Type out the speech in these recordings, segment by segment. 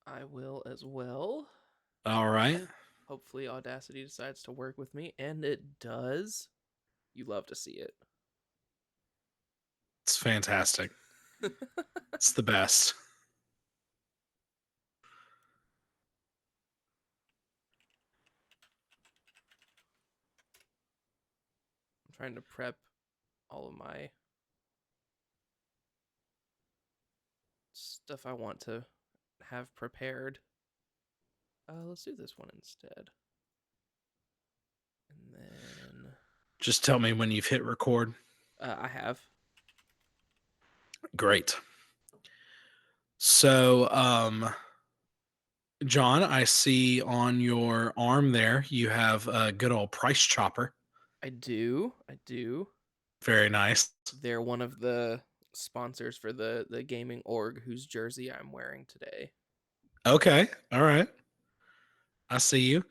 I will as well. All right. Hopefully, Audacity decides to work with me, and it does. You love to see it. It's fantastic. It's the best. I'm trying to prep all of my stuff I want to have prepared. Let's do this one instead. And then Just tell me when you've hit record. I have. Great. So, John, I see on your arm there you have a good old price chopper. I do. I do. Very nice. They're one of the sponsors for the gaming org whose jersey I'm wearing today. Okay. All right. I see you.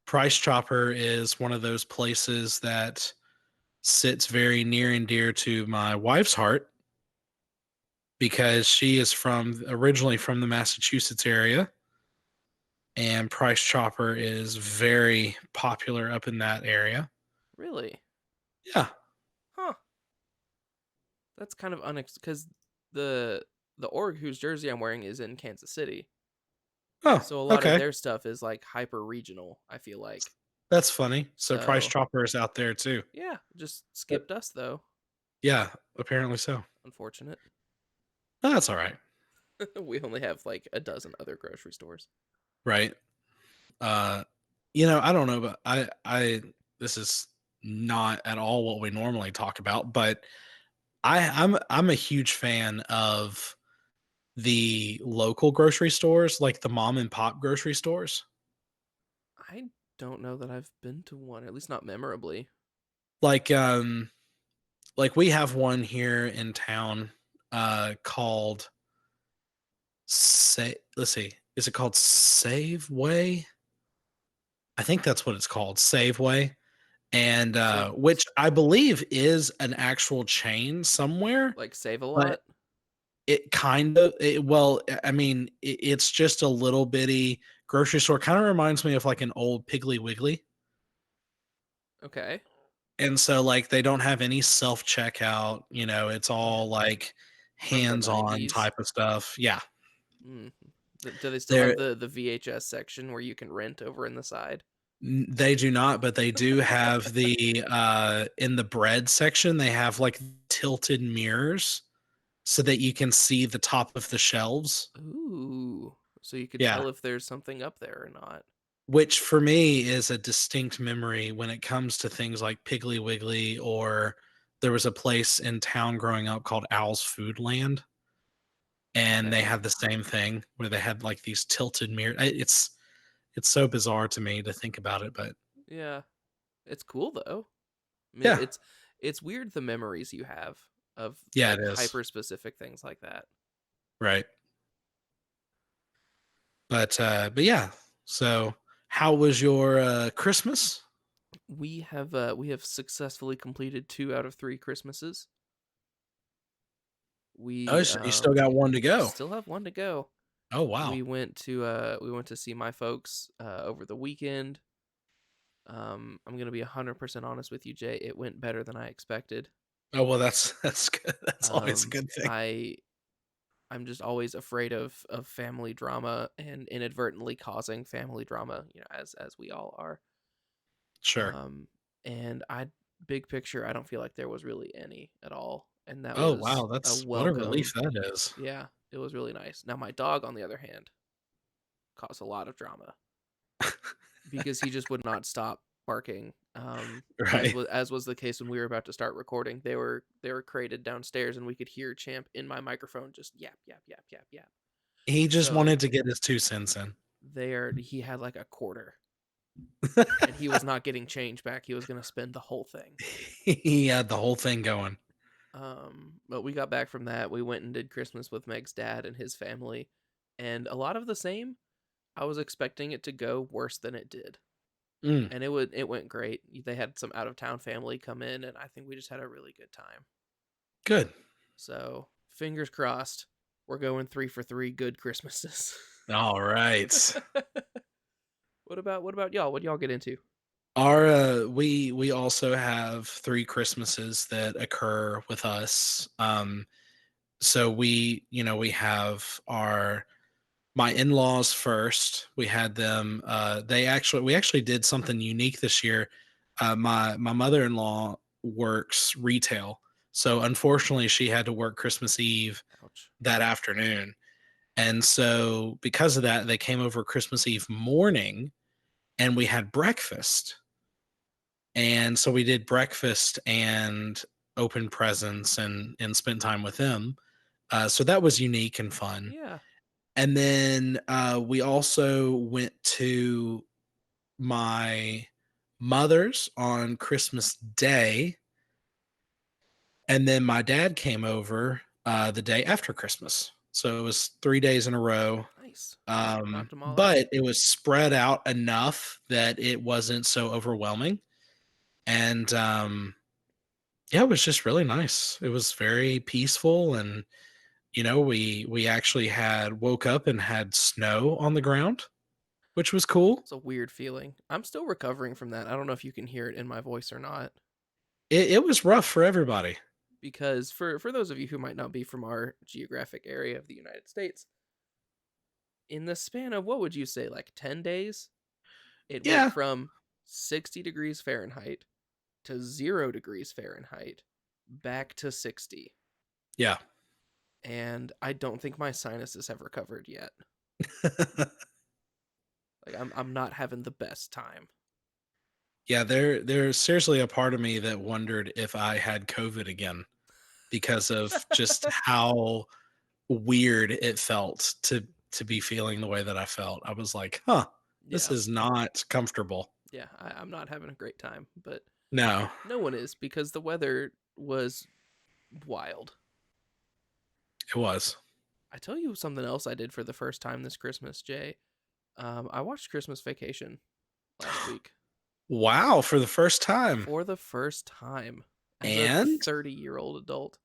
Price Chopper is one of those places that sits very near and dear to my wife's heart because she is from originally from the Massachusetts area, and Price Chopper is very popular up in that area. Really? Yeah. Huh. That's kind of because the the org whose jersey I'm wearing is in Kansas City. Oh, So a lot of okay. their stuff is like hyper regional, I feel like. That's funny. So Price So, Chopper is out there too. yeah, just But skipped us though. yeah, apparently so. Unfortunate. Oh, that's all right. We only have like a dozen other grocery stores. Right. Uh I don't know, but I this is not at all what we normally talk about, but I'm a huge fan of the local grocery stores, like the mom and pop grocery stores. I don't know that I've been to one, at least not memorably. Like like we have one here in town called Say let's see. Is it called Saveway? I think that's what it's called, Saveway. And So, which I believe is an actual chain somewhere, like, save a but lot? it kind of well, I mean, it's just a little bitty grocery store. Kind of reminds me of like an old Piggly Wiggly. Okay. And so like they don't have any self checkout, it's all like From the hands on 90s. type of stuff. Yeah. Mm. Do they still have They're the VHS section where you can rent over in the side? they do not, but they do have the in the bread section, they have like tilted mirrors so that you can see the top of the shelves. Ooh. So you could Yeah. tell if there's something up there or not. Which for me is a distinct memory when it comes to things like Piggly Wiggly, or there was a place in town growing up called Owl's Foodland, and they Okay. had the same thing where they had like these tilted mirror. It's so bizarre to me to think about it, but Yeah. It's cool though. I mean, yeah, it's weird the memories you have of yeah, it like is hyper specific things like that. right. But yeah. So how was your Christmas? We have successfully completed 2 out of 3 Christmases. Oh, We so you still got one to go. still have one to go. Oh wow. We went to see my folks over the weekend. I'm gonna be 100% honest with you, Jay. It went better than I expected. Oh well, that's good. That's always a Um, good thing. I I'm just always afraid of family drama and inadvertently causing family drama, as we all are. Sure. Um, and I big picture, I don't feel like there was really any at all, and that Oh was wow, a that's what a relief welcome. that is. Yeah, it was really nice. Now my dog, on the other hand, caused a lot of drama because he just would not stop barking. As Right. was the case when we were about to start recording. They were crated downstairs, and we could hear Champ in my microphone just yap yap yap yap yap. He just So wanted to get his 2 cents in. he had like a quarter, and he was not getting change back. He was gonna spend the whole thing. He had the whole thing going. But we got back from that. We went and did Christmas with Meg's dad and his family, and a lot of the same. I was expecting it to go worse than it did, Mm, and it went great. They had some out of town family come in, and I think we just had a really good time. good. So fingers crossed, we're going 3 for 3 good Christmases. All right. What about y'all? What do y'all get into? Our we also have 3 Christmases that occur with us. So we have our my in-laws first. We had them we actually did something unique this year. My mother-in-law works retail. So unfortunately she had to work Christmas Eve Ouch. that afternoon. And so because of that, they came over Christmas Eve morning and we had breakfast. And so we did breakfast and opened presents and spent time with them. So that was unique and fun. Yeah. And then we also went to my mother's on Christmas Day, and then my dad came over the day after Christmas. So it was 3 days in a row. Nice. Knocked them all out. But it was spread out enough that it wasn't so overwhelming. And yeah, it was just really nice. It was very peaceful, and we actually had woke up and had snow on the ground, which was cool. It's a weird feeling. I'm still recovering from that. I don't know if you can hear it in my voice or not. It was rough for everybody. Because for those of you who might not be from our geographic area of the United States, in the span of what would you say, like 10 days, it went Yeah, from 60 degrees Fahrenheit to 0 degrees Fahrenheit back to 60. yeah. And I don't think my sinuses have recovered yet. Like I'm not having the best time. Yeah, there's seriously a part of me that wondered if I had COVID again because of just how weird it felt to be feeling the way that I felt. I was like, "Huh, this Yeah. is not comfortable." Yeah, I'm not having a great time, but No, no one is because the weather was wild. it was. I tell you something else I did for the first time this Christmas, Jay. I watched Christmas Vacation last week Wow, for the first time. for the first time as a And 30-year-old adult.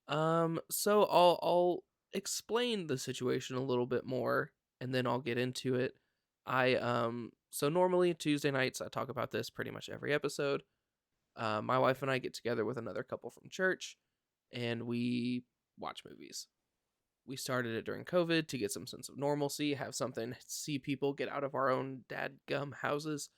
So I'll explain the situation a little bit more, and then I'll get into it. So normally Tuesday nights I talk about this pretty much every episode. My wife and I get together with another couple from church, and we watch movies. We started it during COVID to get some sense of normalcy, have something, see people get out of our own dadgum houses,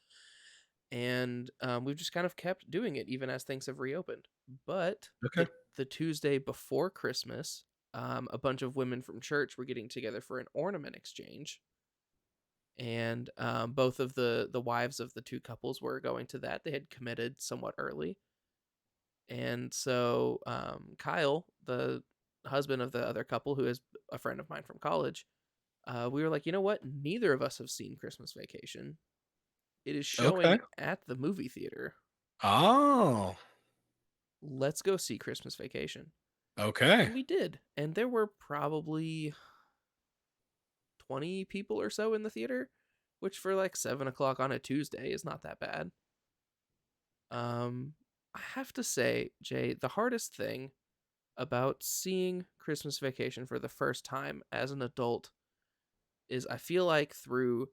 and we've just kind of kept doing it even as things have reopened. But okay. the Tuesday before Christmas, a bunch of women from church were getting together for an ornament exchange, and both of the wives of the two couples were going to that. They had committed somewhat early, and so Kyle, the husband of the other couple, who is a friend of mine from college, we were like, you know what? Neither of us have seen Christmas Vacation. It is Okay. showing at the movie theater. Oh, Let's go see Christmas Vacation. okay. And we did. And there were probably 20 people or so in the theater, which for like 7 o'clock on a Tuesday is not that bad. I have to say, Jay, the hardest thing about seeing Christmas Vacation for the first time as an adult is I feel like through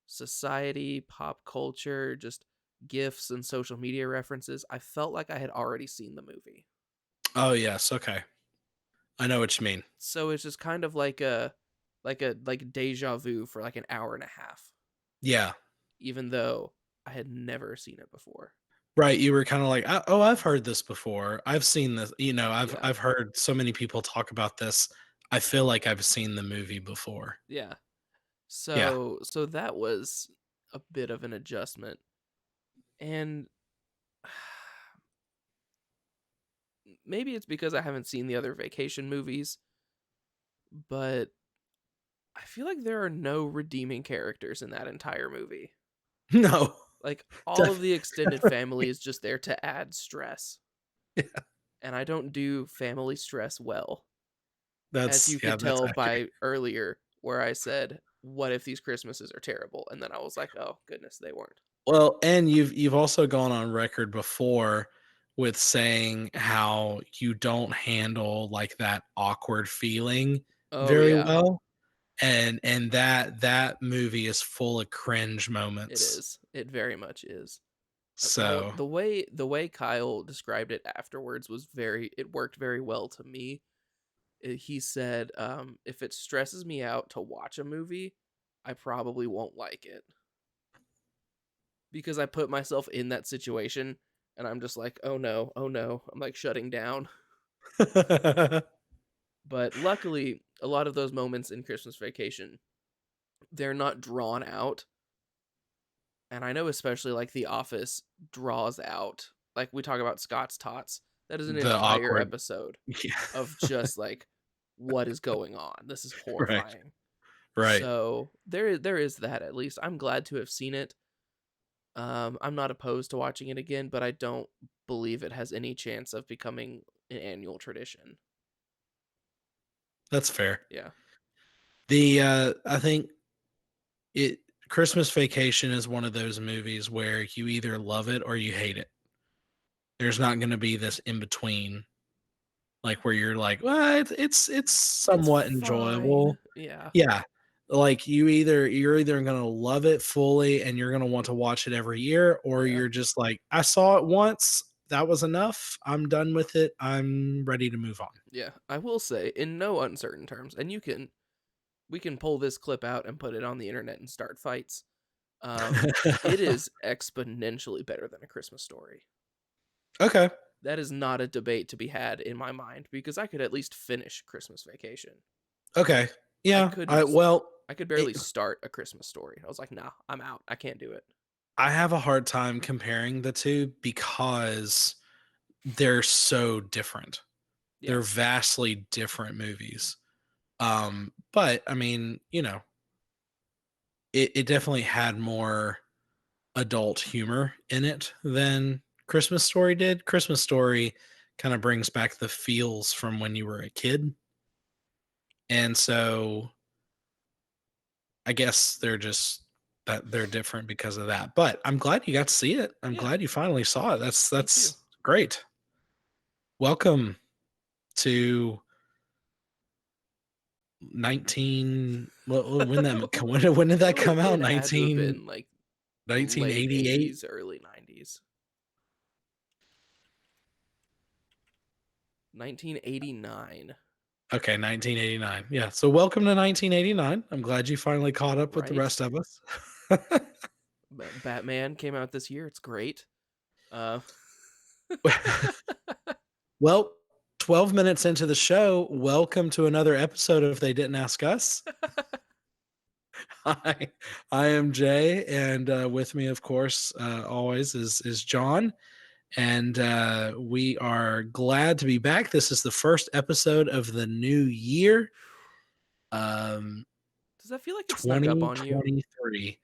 society, pop culture, just gifs and social media references, I felt like I had already seen the movie. Oh, yes, okay. I know what you mean. So it's just kind of like deja vu for like an hour and a half, Yeah. even though I had never seen it before. Right, you were kinda like, "Oh, I've heard this before. I've seen this." I've Yeah. I've heard so many people talk about this. I feel like I've seen the movie before. Yeah. Yeah. So that was a bit of an adjustment. And maybe it's because I haven't seen the other vacation movies, but I feel like there are no redeeming characters in that entire movie. No. Like all of Def the extended family is just there to add stress, Yeah, and I don't do family stress well, as that's you yeah, could that's tell accurate. by earlier where I said, "What if these Christmases are terrible?" And then I was like, "Oh goodness, they weren't." Well, and you've also gone on record before with saying how you don't handle, like, that awkward feeling Oh very yeah, well, and that movie is full of cringe It moments. is. It very much is. Well, So the way Kyle described it afterwards was it worked very well to me. He said, if it stresses me out to watch a movie, I probably won't like it because I put myself in that situation and I'm just like, oh no, oh no. I'm like shutting down. But luckily, a lot of those moments in Christmas Vacation, they're not drawn out. And I know especially like The Office draws out. Like we talk about Scott's Tots. That is an the entire awkward, episode of yeah. just like what is going on. This is Right, horrifying. right. So there is that at least. I'm glad to have seen it. I'm not opposed to watching it again, but I don't believe it has any chance of becoming an annual tradition. That's fair. Yeah. I think it Christmas Vacation is one of those movies where you either love it or you hate it. There's not gonna be this in between, like, where you're like, "Well, it's It's somewhat fine. enjoyable." Yeah. Yeah. Like, you're either gonna love it fully and you're gonna want to watch it every year, or Yeah. you're just like, "I saw it once, that was enough, I'm done with it, I'm ready to move on." Yeah. I will say in no uncertain terms, and we can pull this clip out and put it on the internet and start fights. Um, it is exponentially better than A Christmas Story. Okay, That is not a debate to be had in my mind because I could at least finish Christmas Vacation. okay. I Yeah, couldn't s I could it barely start A Christmas Story. I was like, "Nah, I'm out. I can't do it." I have a hard time comparing the 2 because they're so different. They're Yeah. vastly different movies. But I mean, it definitely had more adult humor in it than Christmas Story did. Christmas Story kind of brings back the feels from when you were a kid. And so I guess they're different because of that. But I'm glad you got to see it. I'm Yeah, glad you finally saw it. me too. That's great. Welcome to 19 when when did that come out? It had to have 19 been, like, late 1988. '80s, early '90s. 1989, Okay, 1989. Yeah. So welcome to 1989. I'm glad you finally caught up with the right? rest of us. Batman came out this year, it's great. Uh Well, 12 minutes into the show, welcome to another episode of They Didn't Ask Us. Hi, I am Jay, and with me, of course, always is John, and we are glad to be back. This is the first episode of the new year, um, Does that feel like it snuck up on you? 2023.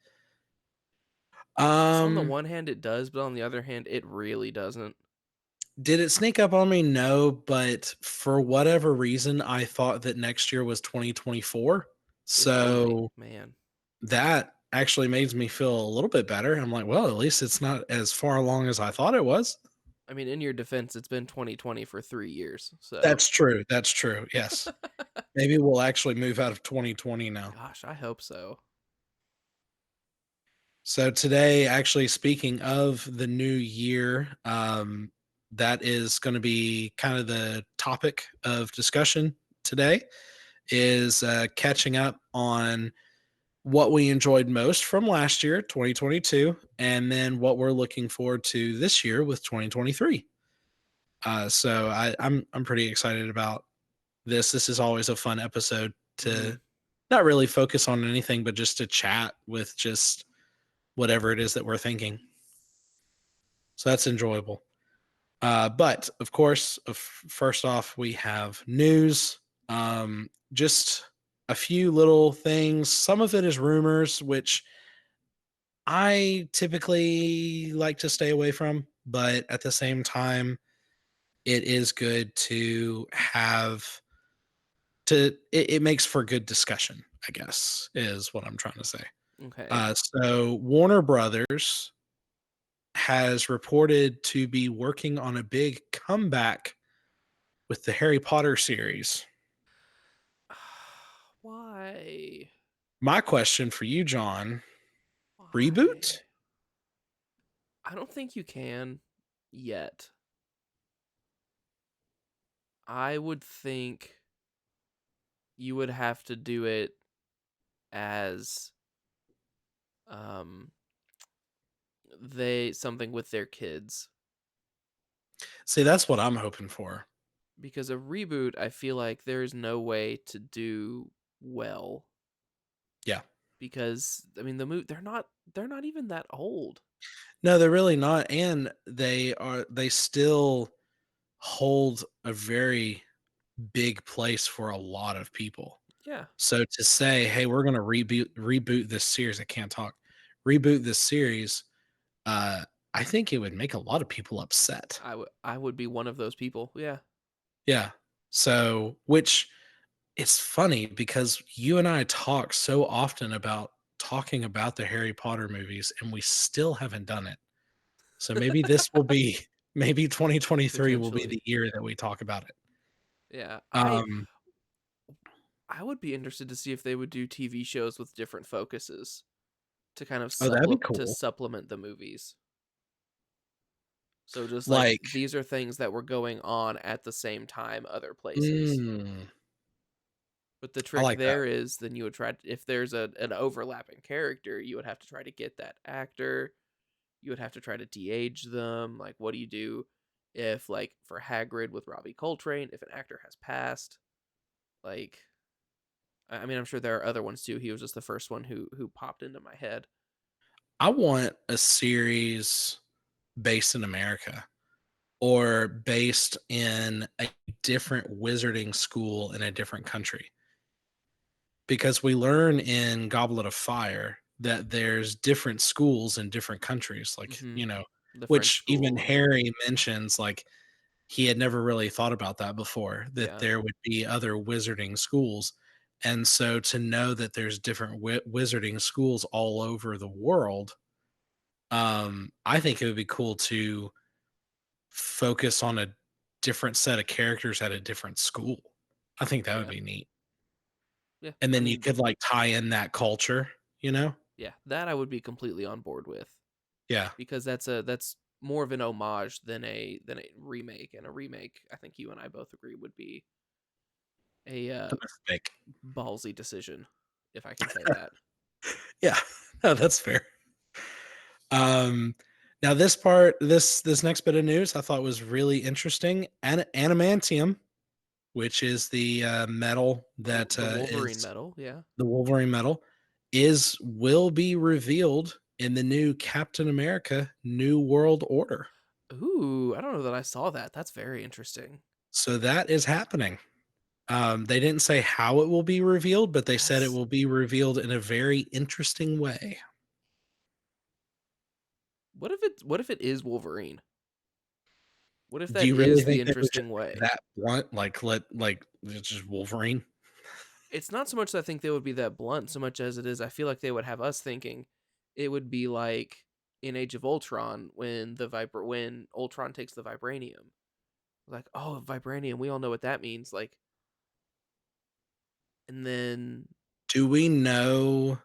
Because on the Um, one hand, it does, but on the other hand, it really doesn't. did it sneak up on me? No, but for whatever reason, I thought that next year was 2024. If only, So man. that actually makes me feel a little bit better. I'm like, well, at least it's not as far along as I thought it was. I mean, in your defense, it's been 2020 for 3 years, so That's true. That's true. Yes. Maybe we'll actually move out of 2020 now. gosh, I hope so. So today, actually, speaking of the new year, that is going to be kind of the topic of discussion today is catching up on what we enjoyed most from last year, 2022, and then what we're looking forward to this year with 2023. So I'm pretty excited about this. This is always a fun episode to Mhm. not really focus on anything, but just to chat with just whatever it is that we're thinking. So that's enjoyable. But of course, first off, we have news. Just a few little things. Some of it is rumors, which I typically like to stay away from, but at the same time, it is good to have it makes for good discussion, I guess, is what I'm trying to say. Okay. So Warner Brothers has reported to be working on a big comeback with the Harry Potter series. Why? My question for you, John, reboot? Why? I don't think you can yet. I would think you would have to do it as um they something with their kids, See, that's what I'm hoping for. because a reboot I feel like there is no way to do well, Yeah. because I mean they're not even that old. No, they're really not, and they still hold a very big place for a lot of people. Yeah. So to say, "Hey, we're gonna reboot this series," I can't talk. Reboot this series, uh, I think it would make a lot of people upset. I would be one of those people. Yeah. Yeah. So, which it's funny because you and I talk so often about talking about the Harry Potter movies, and we still haven't done it. So maybe this will be maybe 2023 will be Potentially. the year that we talk about it. Yeah. I Um, I would be interested to see if they would do TV shows with different focuses to kind of oh, that'd be cool. supplement the movies. So just like Like, these are things that were going on at the same time other places. mm, But the I trick like that. there is then you would try if there's an overlapping character, you would have to try to get that actor. You would have to try to de-age them. Like, what do you do if, like, for Hagrid with Robbie Coltrane, if an actor has passed? Like, I mean, I'm sure there are other ones too. He was just the first one who popped into my head. I want a series based in America or based in a different wizarding school in a different country. Because we learn in Goblet of Fire that there's different schools in different countries, like, Hmm. The French which even school, and Harry mentions, like, he had never really thought about that before, that yeah, there would be other wizarding schools. And so to know that there's different wizarding schools all over the world, I think it would be cool to focus on a different set of characters at a different school. I think that would yeah, be neat. yeah. And I then you mean, could, like, tie in that culture, you know? yeah, that I would be completely on board with, Yeah. because that's more of an homage than a remake, and a remake, I think you and I both agree, would be a The mistake. ballsy decision, if I can say that. Yeah. No, that's fair. Um, now this next bit of news I thought was really interesting. Adamantium, which is the, metal that, The Wolverine is medal, yeah. the Wolverine metal, will be revealed in the new Captain America: New World Order. Ooh, I don't know that I saw that. That's very interesting. So that is happening. They didn't say how it will be revealed, but they said it That's will be revealed in a very interesting way. what if it is Wolverine? What if Do that you really is the think they would just interesting be way? that blunt? Like, it's just Wolverine? It's not so much that I think they would be that blunt, so much as it is I feel like they would have us thinking it would be like in Age of Ultron when when Ultron takes the vibranium. Like, oh, vibranium, we all know what that means. Like, and then Do we know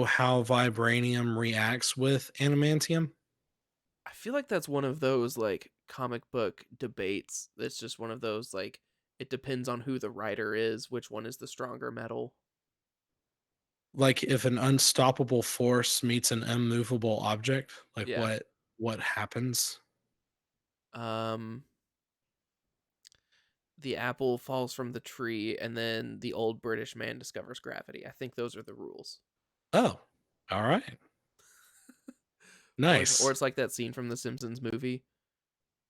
how vibranium reacts with adamantium? I feel like that's one of those like comic book debates. That's just one of those like it depends on who the writer is, which one is the stronger metal. Like, if an unstoppable force meets an immovable object, like, Yeah. what happens? Um the apple falls from the tree and then the old British man discovers gravity. I think those are the rules. Oh, alright. Or Nice. it's like that scene from the Simpsons movie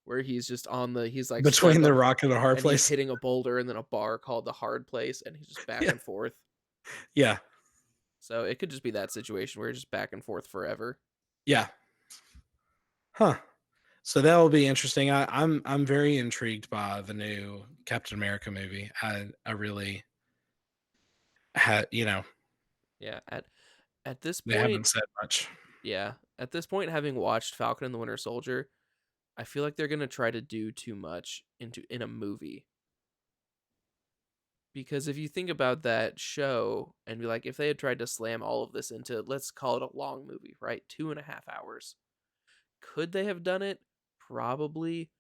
where he's just on the he's like Between stuck the on rock and the hard and he's place? hitting a boulder and then a bar called the hard place and he's just back Yeah, and forth. yeah, So it could just be that situation where you're just back and forth forever. yeah. Huh. So that will be interesting. I'm very intrigued by the new Captain America movie. I really had, Yeah, at this they point, haven't said much. yeah, at this point, having watched Falcon and the Winter Soldier, I feel like they're gonna try to do too much in a movie. Because if you think about that show and be like, if they had tried to slam all of this into, let's call it a long movie, right? 2.5 hours. Could they have done it? Probably.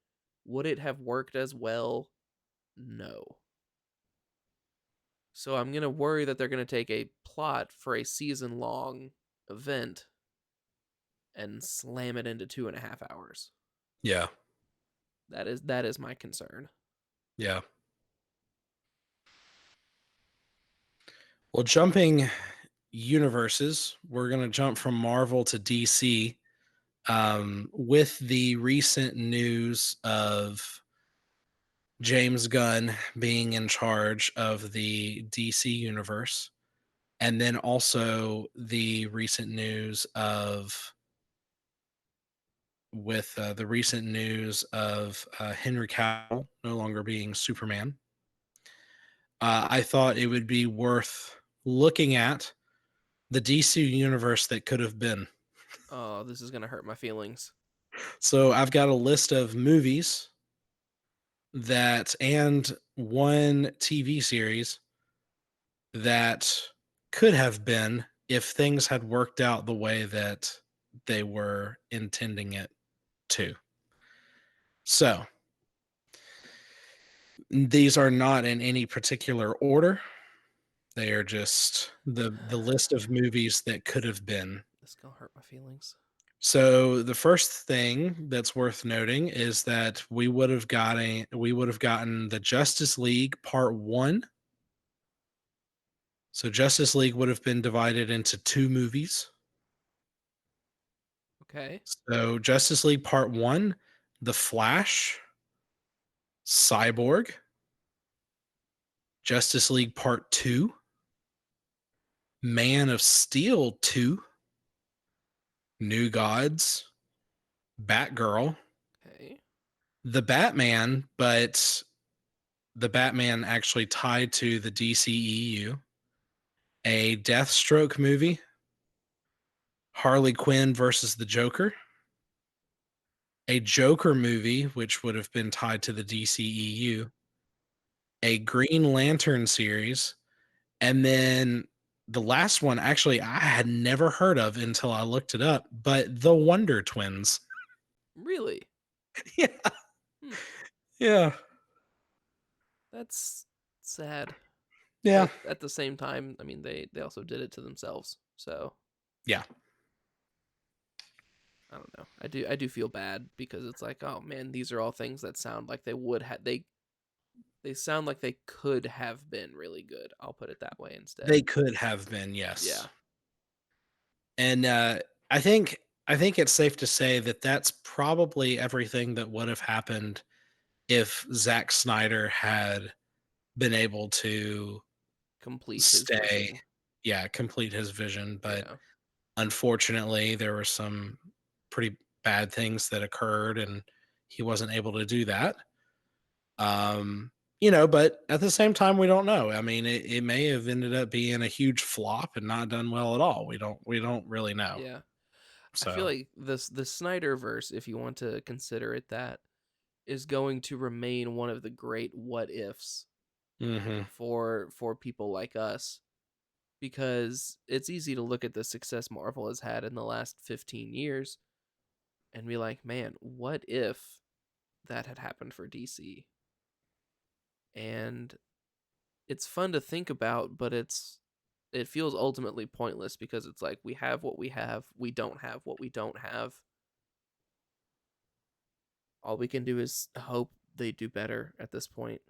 Would it have worked as well? No. So I'm going to worry that they're going to take a plot for a season long event and slam it into 2.5 hours. Yeah. That is my concern. Yeah. Well, jumping universes, we're going to jump from Marvel to DC with the recent news of James Gunn being in charge of the DC universe. And then also the recent news of the recent news of Henry Cavill no longer being Superman. I thought it would be worth looking at the DC universe that could have been. Oh, this is going to hurt my feelings. So I've got a list of movies that and one TV series that could have been if things had worked out the way that they were intending it to. So these are not in any particular order. They are just the list of movies that could have been. This is going to hurt my feelings. So the first thing that's worth noting is that we would have gotten the Justice League Part 1. So Justice League would have been divided into two movies. Okay. So Justice League Part 1, The Flash, Cyborg, Justice League Part 2, Man of Steel 2, New Gods, Batgirl, Okay. The Batman, but the Batman actually tied to the DCEU, a Deathstroke movie, Harley Quinn versus the Joker, a Joker movie, which would have been tied to the DCEU, a Green Lantern series, and then the last one, actually, I had never heard of until I looked it up, but the Wonder Twins. Really? Yeah. Hmm. Yeah. That's sad. Yeah. But at the same time, I mean, they also did it to themselves. So Yeah. I don't know. I do feel bad because it's like, oh man, these are all things that sound like they would have they sound like they could have been really good. I'll put it that way instead. They could have been, yes. Yeah. And I think I think it's safe to say that that's probably everything that would have happened if Zack Snyder had been able to Complete his stay, vision. yeah, complete his vision. But Yeah. unfortunately, there were some pretty bad things that occurred, and he wasn't able to do that. Um, but at the same time, we don't know. I mean, it may have ended up being a huge flop and not done well at all. We don't really know. Yeah. I feel So, like the Snyderverse, if you want to consider it that, is going to remain one of the great what ifs mhm. for people like us, because it's easy to look at the success Marvel has had in the last 15 years and be like, man, what if that had happened for DC? And it's fun to think about, but it feels ultimately pointless because it's like we have what we have, we don't have what we don't have. All we can do is hope they do better at this point.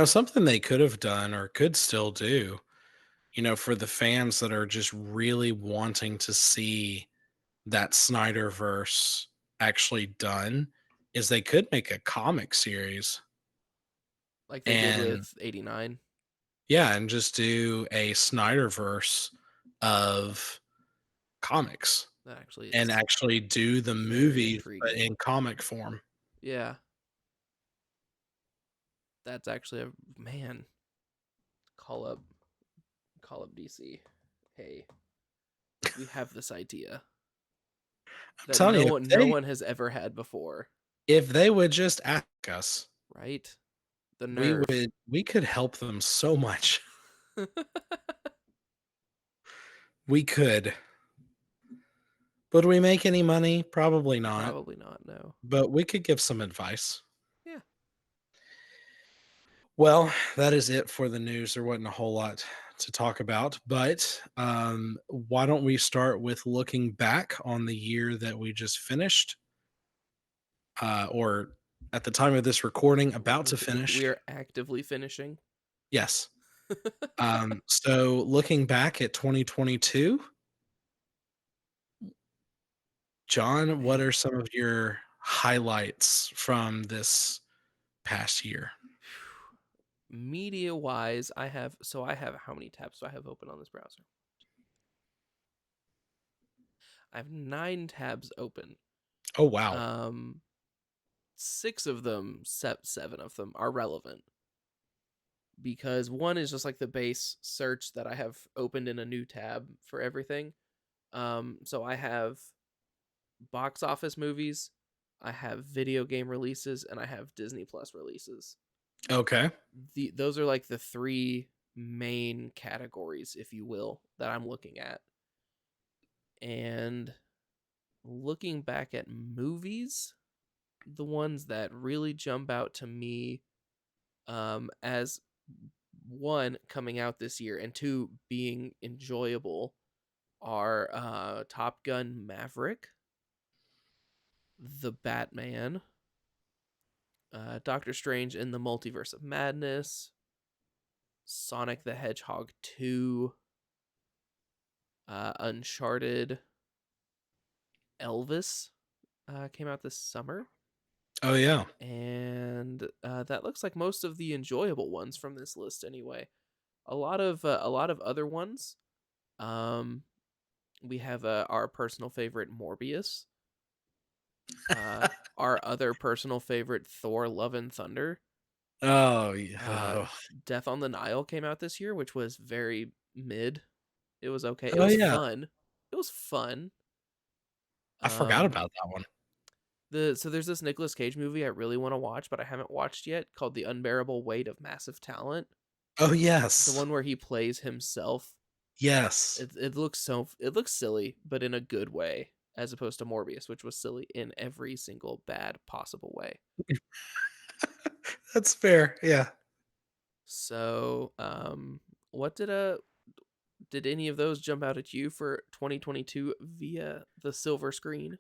Something they could have done or could still do, for the fans that are just really wanting to see that Snyderverse actually done, is they could make a comic series Like they did and with 89. yeah, and just do a Snyderverse of comics That actually and is actually do the very movies but intriguing. in comic form. Yeah, that's actually a man. Call up call up DC. Hey, we have this idea I'm that telling you, no one has ever had before, if they would just ask us. right? The nerve. we could help them so much. We could. Would we make any money? Probably not. Probably not, no. But we could give some advice. Yeah. Well, that is it for the news. There wasn't a whole lot to talk about, but why don't we start with looking back on the year that we just finished, or at the time of this recording, about to We finish? are actively finishing. Yes. So looking back at 2022, John, what Man. are some of your highlights from this past year? Media wise, I have how many tabs do I have open on this browser? I have 9 tabs open. Oh, wow. Um 6 of them, 7 of them are relevant because one is just like the base search that I have opened in a new tab for everything. So I have box office movies, I have video game releases, and I have Disney Plus releases. Okay. Those are like the 3 main categories, if you will, that I'm looking at. And looking back at movies, the ones that really jump out to me as one coming out this year and two being enjoyable are Top Gun Maverick, The Batman, Doctor Strange in the Multiverse of Madness, Sonic the Hedgehog 2, Uncharted, Elvis came out this summer. Oh, yeah. And that looks like most of the enjoyable ones from this list anyway. A lot of other ones. Um, we have our personal favorite Morbius. Our other personal favorite Thor: Love and Thunder. Oh, yeah. Uh, Oh, Death on the Nile came out this year, which was very mid. It was okay. It oh, was yeah. fun. It was fun. I forgot Um, about that one. so there's this Nicolas Cage movie I really want to watch, but I haven't watched yet, called The Unbearable Weight of Massive Talent. Oh, The yes. one where he plays himself. Yes. It looks silly, but in a good way, as opposed to Morbius, which was silly in every single bad possible way. That's fair. Yeah. So, what did any of those jump out at you for 2022 via the silver screen?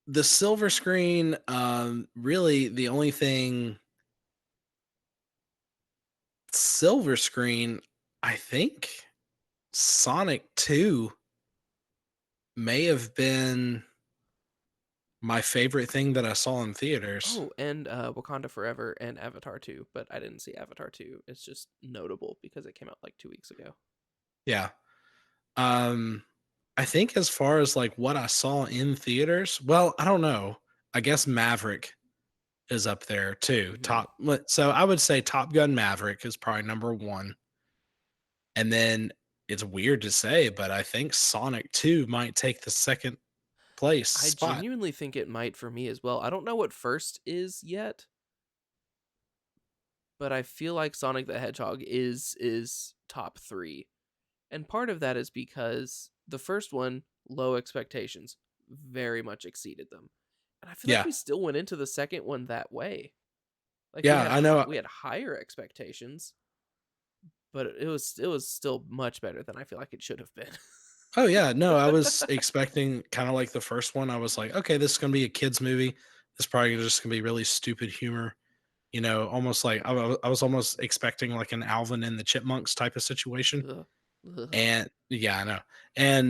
The silver screen, really the only thing silver screen, I think Sonic 2 may have been my favorite thing that I saw in theaters. Oh, and Wakanda Forever and Avatar 2, but I didn't see Avatar 2. It's just notable because it came out like 2 weeks ago. Yeah. Um, I think as far as like what I saw in theaters, well, I don't know. I guess Maverick is up there too. Mhm. So I would say Top Gun Maverick is probably number one. And then it's weird to say, but I think Sonic 2 might take the second place I spot. genuinely think it might for me as well. I don't know what first is yet, but I feel like Sonic the Hedgehog is top 3. And part of that is because the first one, low expectations, very much exceeded them. And I feel like Yeah. we still went into the second one that way. Like Yeah, I know. we had higher expectations, but it was still much better than I feel like it should have been. Oh yeah, no, I was expecting kind of like the first one. I was like, okay, this is gonna be a kids movie. This is probably just gonna be really stupid humor. Almost like I was almost expecting like an Alvin and the Chipmunks type of situation. Ugh. Ugh. And yeah, I know. And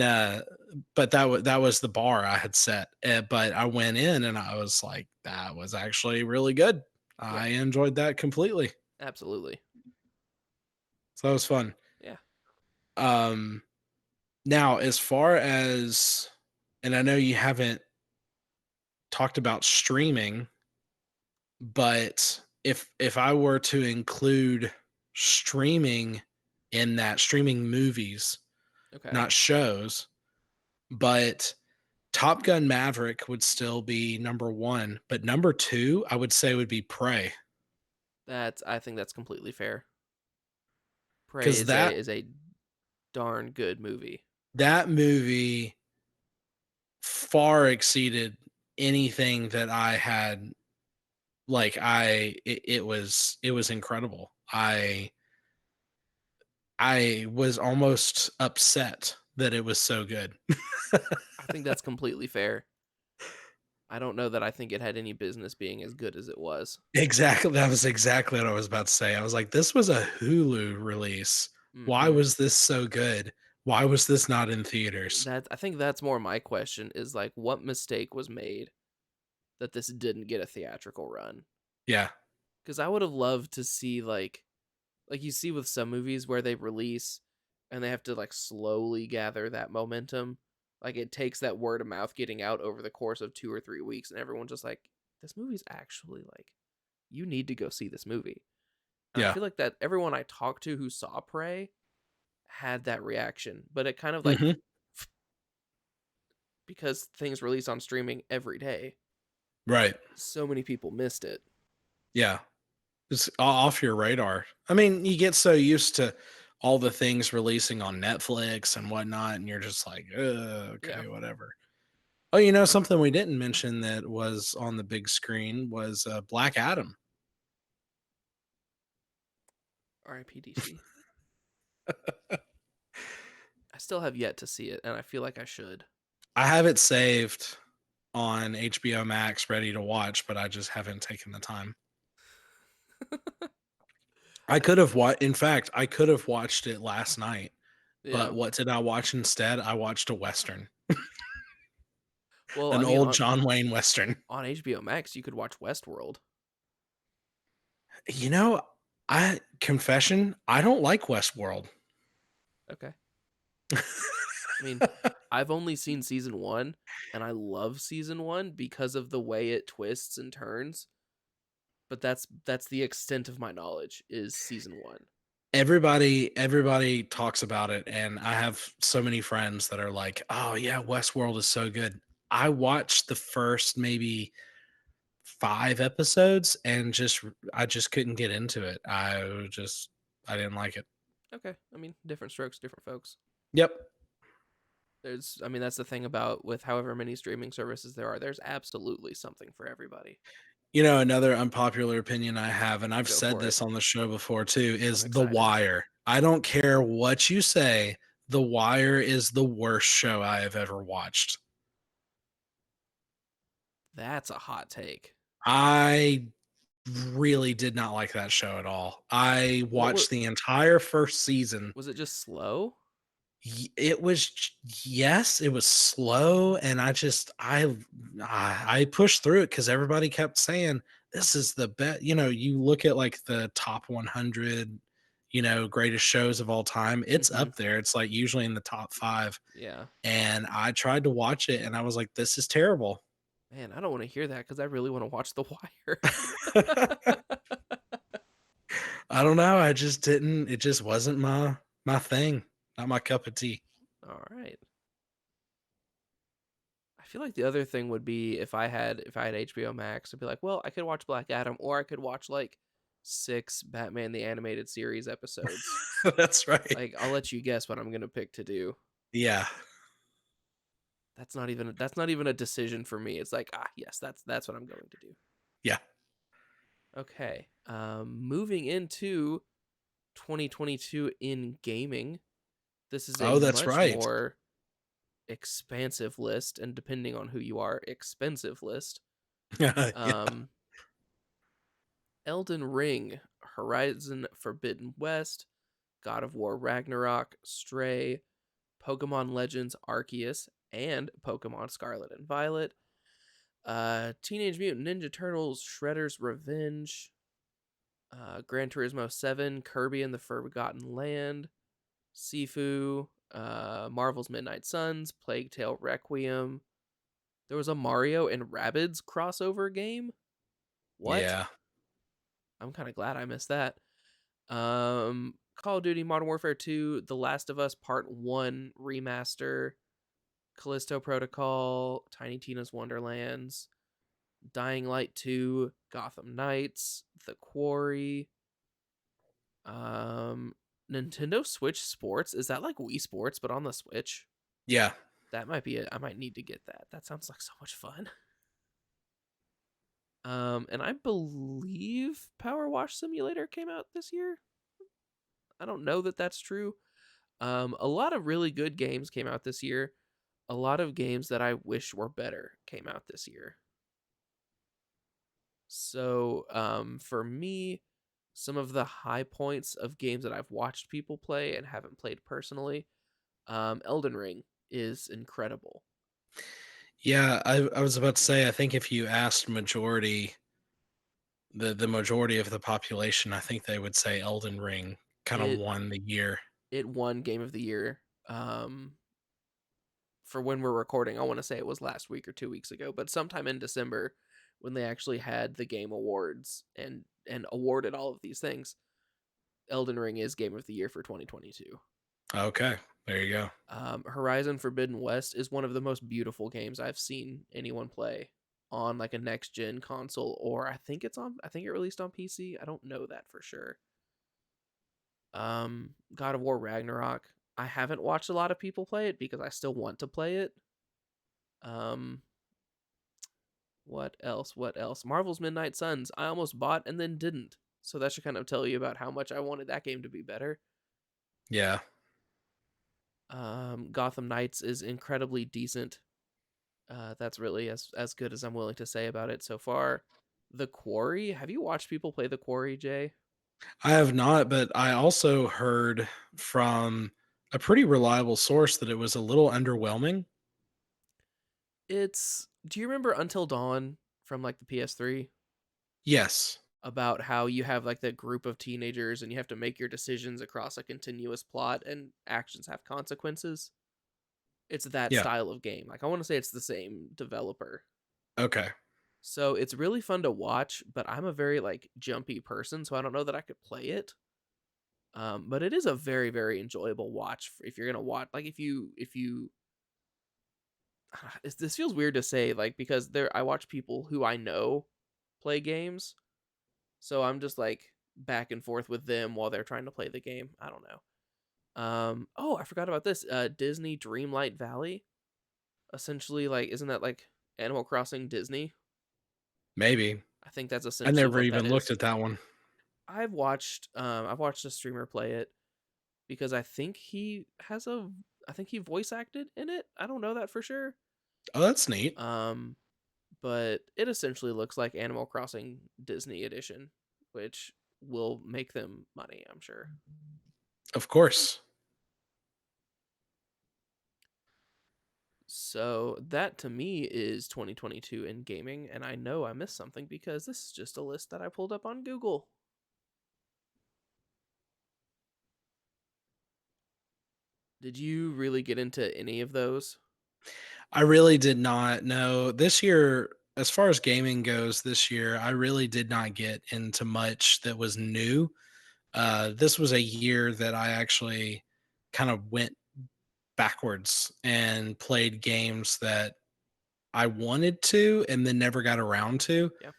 but that was the bar I had set. But I went in and I was like, that was actually really good. Yeah, I enjoyed that completely. absolutely. So that was fun. Yeah. Um, Now, as far as, and I know you haven't talked about streaming, but if I were to include streaming in that, streaming movies, Okay. not shows, but Top Gun Maverick would still be number one, but number two, I would say would be Prey. I think that's completely fair. Prey because is a darn good movie. that movie far exceeded anything that I had. Like it was incredible. I was almost upset that it was so good. I think that's completely fair. I don't know that I think it had any business being as good as it was. Exactly, that was exactly what I was about to say. I was like, this was a Hulu release. Why Mm-hmm. was this so good? Why was this not in theaters? That I think that's more my question is like what mistake was made that this didn't get a theatrical run? Yeah. Because I would have loved to see like you see with some movies where they release and they have to like slowly gather that momentum. Like it takes that word of mouth getting out over the course of 2 or 3 weeks, and everyone's just like, "This movie's actually like, you need to go see this movie." And I Yeah. feel like that everyone I talked to who saw Prey had that reaction, but it kind of like Mhm. because things release on streaming every day, Right. so many people missed it. Yeah. It's off your radar. I mean, you get so used to all the things releasing on Netflix and whatnot, and you're just like, Yeah, okay, whatever." Oh, you know, something we didn't mention that was on the big screen was Black Adam. R.I.P. DC. I still have yet to see it, and I feel like I should. I have it saved on HBO Max, ready to watch, but I just haven't taken the time. I I could have watched. In fact, I could have watched it last night, but yeah. what did I watch instead? I watched a western, Well, I an mean, old John Wayne western. on HBO Max, you could watch Westworld. You know, I confession, I don't like Westworld. Okay. I mean, I've only seen season one, and I love season one because of the way it twists and turns. But that's the extent of my knowledge is season one. Everybody talks about it, and I have so many friends that are like, "Oh yeah, Westworld is so good." I watched the first maybe 5 episodes and I just couldn't get into it. I didn't like it. Okay. I mean, different strokes, different folks. Yep. I mean, that's the thing about with however many streaming services there are, there's absolutely something for everybody. You know, another unpopular opinion I have, and I've Go said for it. this on the show before too, I'm is The excited. Wire. I don't care what you say, The Wire is the worst show I have ever watched. That's a hot take. I really did not like that show at all. I What were watched the entire first season. Was it just slow? It was yes, it was slow, and I pushed through it because everybody kept saying this is the best. You know, you look at like the top 100, greatest shows of all time. It's Mm-hmm. up there. It's like usually in the top 5. Yeah. And I tried to watch it, and I was like, this is terrible. Man, I don't want to hear that because I really want to watch The Wire. I don't know. I just didn't. It just wasn't my thing. Not my cup of tea. All right. I feel like the other thing would be if I had HBO Max, I'd be like, well, I could watch Black Adam, or I could watch like 6 Batman the Animated Series episodes. That's right. Like, I'll let you guess what I'm gonna pick to do. Yeah. That's not even a decision for me. It's like, yes, that's what I'm going to do. Yeah. Okay. Moving into 2022 in gaming, this is a Oh, that's much right. more expansive list, and depending on who you are, expensive list. Yeah. Um, Elden Ring, Horizon Forbidden West, God of War Ragnarok, Stray, Pokemon Legends Arceus, and Pokemon Scarlet and Violet, Teenage Mutant Ninja Turtles Shredder's Revenge, Gran Turismo 7, Kirby and the Forgotten Land, Sifu, Marvel's Midnight Suns, Plague Tale Requiem. There was a Mario and Rabbids crossover game. What? Yeah. I'm kind of glad I missed that. Call of Duty Modern Warfare 2, The Last of Us Part 1 remaster, Callisto Protocol, Tiny Tina's Wonderlands, Dying Light 2, Gotham Knights, The Quarry, um, Nintendo Switch Sports. Is that like Wii Sports but on the Switch? Yeah. That might be it. I might need to get that. That sounds like so much fun. And I believe Power Wash Simulator came out this year. I don't know that that's true. A lot of really good games came out this year. A lot of games that I wish were better came out this year. So, for me, some of the high points of games that I've watched people play and haven't played personally, Elden Ring is incredible. Yeah, I was about to say, I think if you asked the majority of the population, I think they would say Elden Ring kind of It won the year. it won Game of the Year. For when we're recording, I want to say it was last week or 2 weeks ago, but sometime in December when they actually had the game awards and awarded all of these things, Elden Ring is Game of the Year for 2022. Okay, there you go. Horizon Forbidden West is one of the most beautiful games I've seen anyone play on like a next gen console, or I think it released on PC. I don't know that for sure. God of War Ragnarok. I haven't watched a lot of people play it because I still want to play it. Um, what else? What else? Marvel's Midnight Suns. I almost bought and then didn't. So that should kind of tell you about how much I wanted that game to be better. Yeah. Gotham Knights is incredibly decent. That's really as good as I'm willing to say about it so far. The Quarry. Have you watched people play The Quarry, Jay? I have not, but I also heard from a pretty reliable source that it was a little underwhelming. It's. Do you remember Until Dawn from like the PS3? Yes. About how you have like the group of teenagers and you have to make your decisions across a continuous plot and actions have consequences. It's that Yeah. style of game. Like I want to say it's the same developer. Okay. So it's really fun to watch, but I'm a very like jumpy person, so I don't know that I could play it. But it is a very very enjoyable watch if you're gonna watch. Like if you this feels weird to say like because there I watch people who I know play games, so I'm just like back and forth with them while they're trying to play the game. I don't know. Oh, I forgot about this. Disney Dreamlight Valley. Essentially, like, isn't that like Animal Crossing Disney? Maybe. I think that's I essentially never what that even looked is. at that one. I've watched a streamer play it because I think he voice acted in it. I don't know that for sure. Oh, that's neat. Um, but it essentially looks like Animal Crossing Disney Edition, which will make them money, I'm sure. Of course. So that to me is 2022 in gaming, and I know I missed something because this is just a list that I pulled up on Google. Did you really get into any of those? I really did not know. This year, as far as gaming goes, this year, I really did not get into much that was new. This was a year that I actually kind of went backwards and played games that I wanted to and then never got around to. Yeah,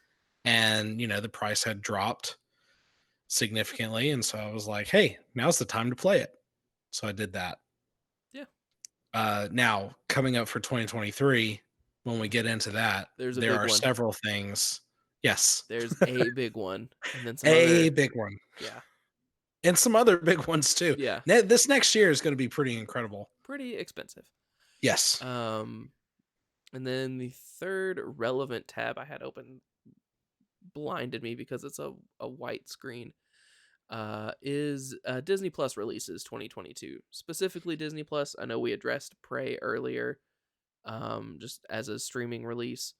And, the price had dropped significantly. And so I was like, hey, now's the time to play it. So I did that. yeah. Now, coming up for 2023, when we get into that, There's a there big are one. several things. Yes, There's a big one, and then some a other. big one Yeah, and some other big ones too. yeah. This next year is going to be pretty incredible. Pretty expensive. Yes. Um, and then the third relevant tab I had open blinded me because it's a white screen. Is Disney Plus releases 2022, specifically Disney Plus. I know we addressed Prey earlier, just as a streaming release,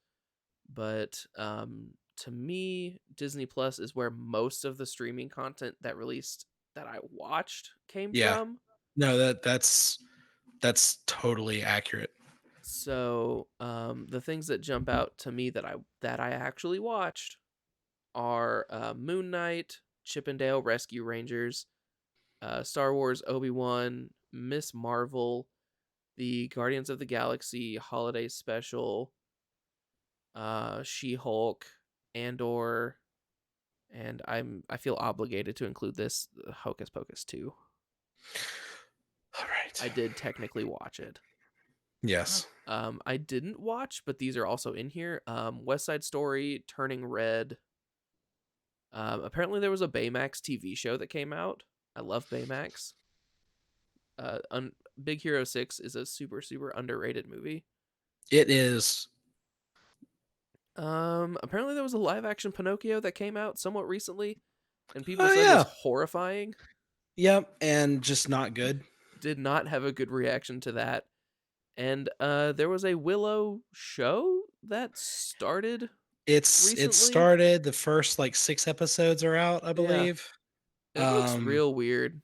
but to me, Disney Plus is where most of the streaming content that released that I watched came Yeah. from. No, that's totally accurate. So the things that jump out to me that I actually watched are Moon Knight, Chippendale Rescue Rangers, Star Wars Obi-Wan, Miss Marvel, the Guardians of the Galaxy holiday special, She-Hulk, Andor, and I feel obligated to include this Hocus Pocus 2. All right. I did technically watch it. Yes. I didn't watch, but these are also in here. West Side Story, Turning Red. Apparently there was a Baymax TV show that came out. I love Baymax. Uh, un- Big Hero 6 is a super underrated movie. It is. Apparently there was a live action Pinocchio that came out somewhat recently, and people Oh said was yeah. horrifying. Yep. And just not good. Did not have a good reaction to that. And there was a Willow show that started It's recently. started. The first like 6 episodes are out, I Yeah, believe. it looks Um, real weird.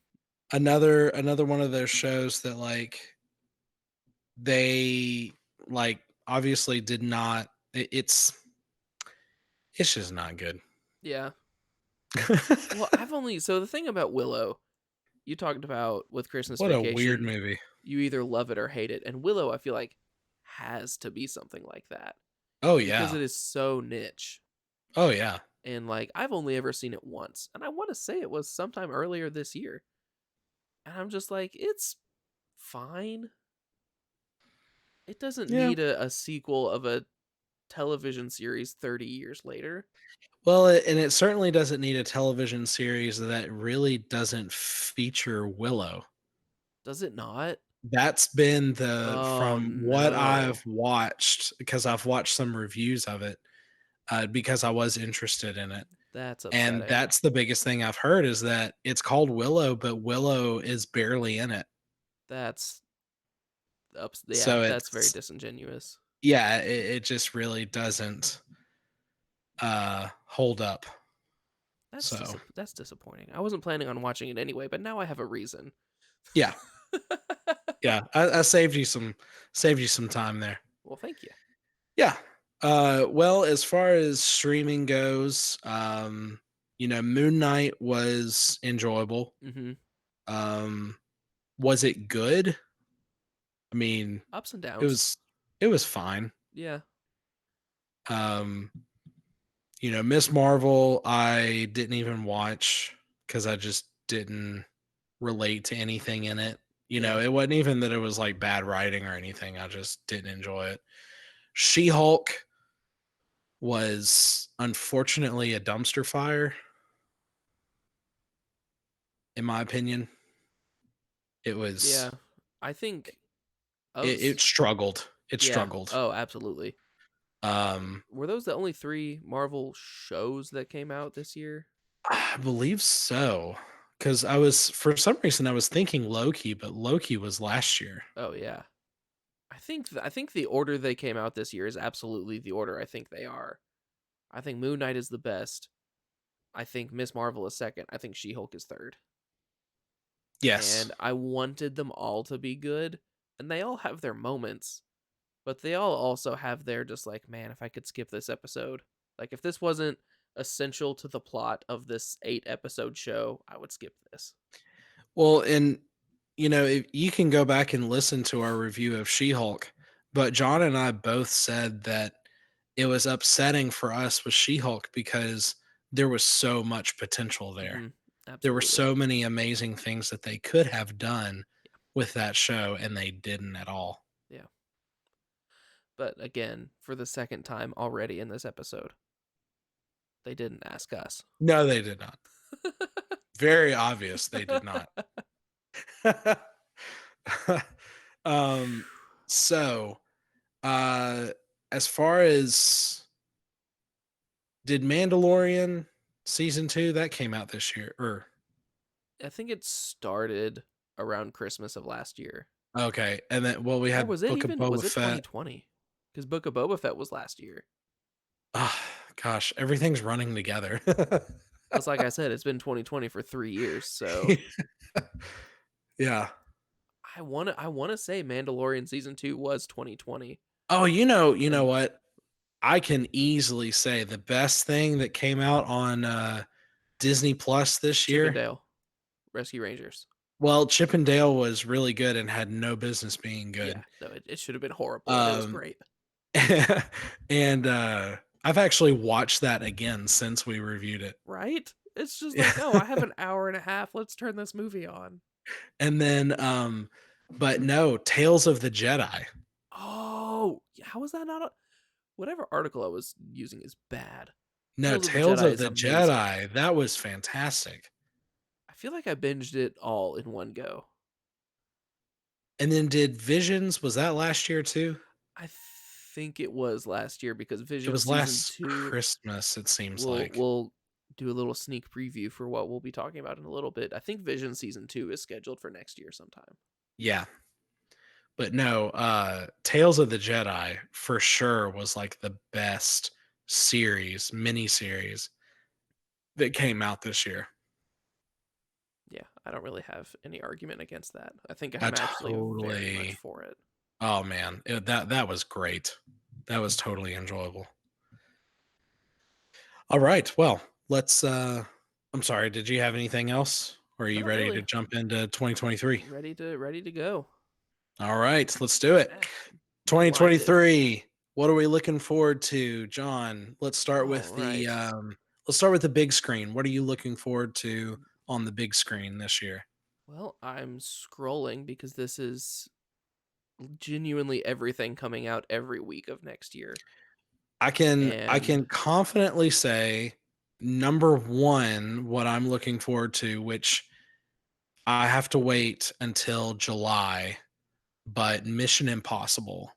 another one of those shows that like they like obviously did not. It's just not good. Yeah. Well, the thing about Willow, you talked about with Christmas What a weird Vacation, movie. you either love it or hate it. And Willow, I feel like, has to be something like that Oh because yeah. it is so niche. Oh yeah. And like, I've only ever seen it once. And I want to say it was sometime earlier this year. And I'm just like, it's fine. It doesn't Yeah. need a sequel of a television series 30 years later. Well, and it certainly doesn't need a television series that really doesn't feature Willow. Does it not? That's been the Oh from what no. I've watched, because I've watched some reviews of it, because I was interested in it. That's And upsetting. that's the biggest thing I've heard is that it's called Willow, but Willow is barely in it. That's yeah, So that's very it's disingenuous. yeah, it just really doesn't hold up. So That's disappointing. I wasn't planning on watching it anyway, but now I have a reason. yeah, yeah. I saved you some time there. Well, thank you. Yeah. Well, as far as streaming goes, Moon Knight was enjoyable. Mhm. Um, was it good? I mean, Ups and it downs. was it was fine. Yeah. Um, Miss Marvel, I didn't even watch because I just didn't relate to anything in it. Yeah. It wasn't even that it was like bad writing or anything. I just didn't enjoy it. She-Hulk was unfortunately a dumpster fire, in my opinion. It was Yeah. I think it struggled. It yeah. struggled. Oh, absolutely. Um, Were those the only 3 Marvel shows that came out this year? I believe so. Because for some reason, I was thinking Loki, but Loki was last year. Oh, yeah. I think the order they came out this year is absolutely the order I think they are. I think Moon Knight is the best. I think Miss Marvel is second. I think She-Hulk is third. Yes. And I wanted them all to be good, and they all have their moments, but they all also have their just like, man, if I could skip this episode. Like if this wasn't essential to the plot of this 8 episode show, I would skip this. Well, and if you can go back and listen to our review of She-Hulk, but John and I both said that it was upsetting for us with She-Hulk because there was so much potential there. Mhm. There were Absolutely. so many amazing things that they could have done with that show, and they didn't at all. Yeah. But again, for the second time already in this episode, they didn't ask us. No, they did not. Very obvious they did not. um, so, uh, as far as did Mandalorian season 2 that came out this year or I think it started around Christmas of last year. okay, and then well we Or had Book of was Boba it Fett. 2020? Because Book of Boba Fett was last year. Ah, gosh, everything's running together. Because like I said, it's been 2020 for 3 years. So Yeah. I wanna say Mandalorian season 2 was 2020. Oh, you know And what? I can easily say the best thing that came out on Disney Plus this Chip and year. Dale, Rescue Rangers. Well, Chip and Dale was really good and had no business being Yeah, good. no, it should have been horrible, and it was Um, great. and I've actually watched that again since we reviewed it. right? It's just Yeah. like, oh, I have an hour and a half. Let's turn this movie on. And then but no, Tales of the Jedi. Oh, yeah, how was that not? Whatever article I was using is bad. No, Tales of the Tales Jedi of is the amazing. Jedi. That was fantastic. I feel like I binged it all in one go. And then did Visions, was that last year too? I think it was last year because It Vision was season last 2 Christmas, it seems we'll like. we'll do a little sneak preview for what we'll be talking about in a little bit. I think Vision season 2 is scheduled for next year sometime. Yeah. But no, Tales of the Jedi for sure was like the best mini series that came out this year. Yeah, I don't really have any argument against that. I think I I'm actually very much totally for it. Oh man, that was great. That was totally enjoyable. All right, well, let's I'm sorry, did you have anything else? Or are you Not ready to really. jump into 2023? Ready to go. All right, let's do it. Yeah, blinded. 2023. What are we looking forward to, John? All right. Let's start with the big screen. What are you looking forward to on the big screen this year? Well, I'm scrolling because this is genuinely everything coming out every week of next year. I can And confidently say number 1 what I'm looking forward to, which I have to wait until July, but Mission Impossible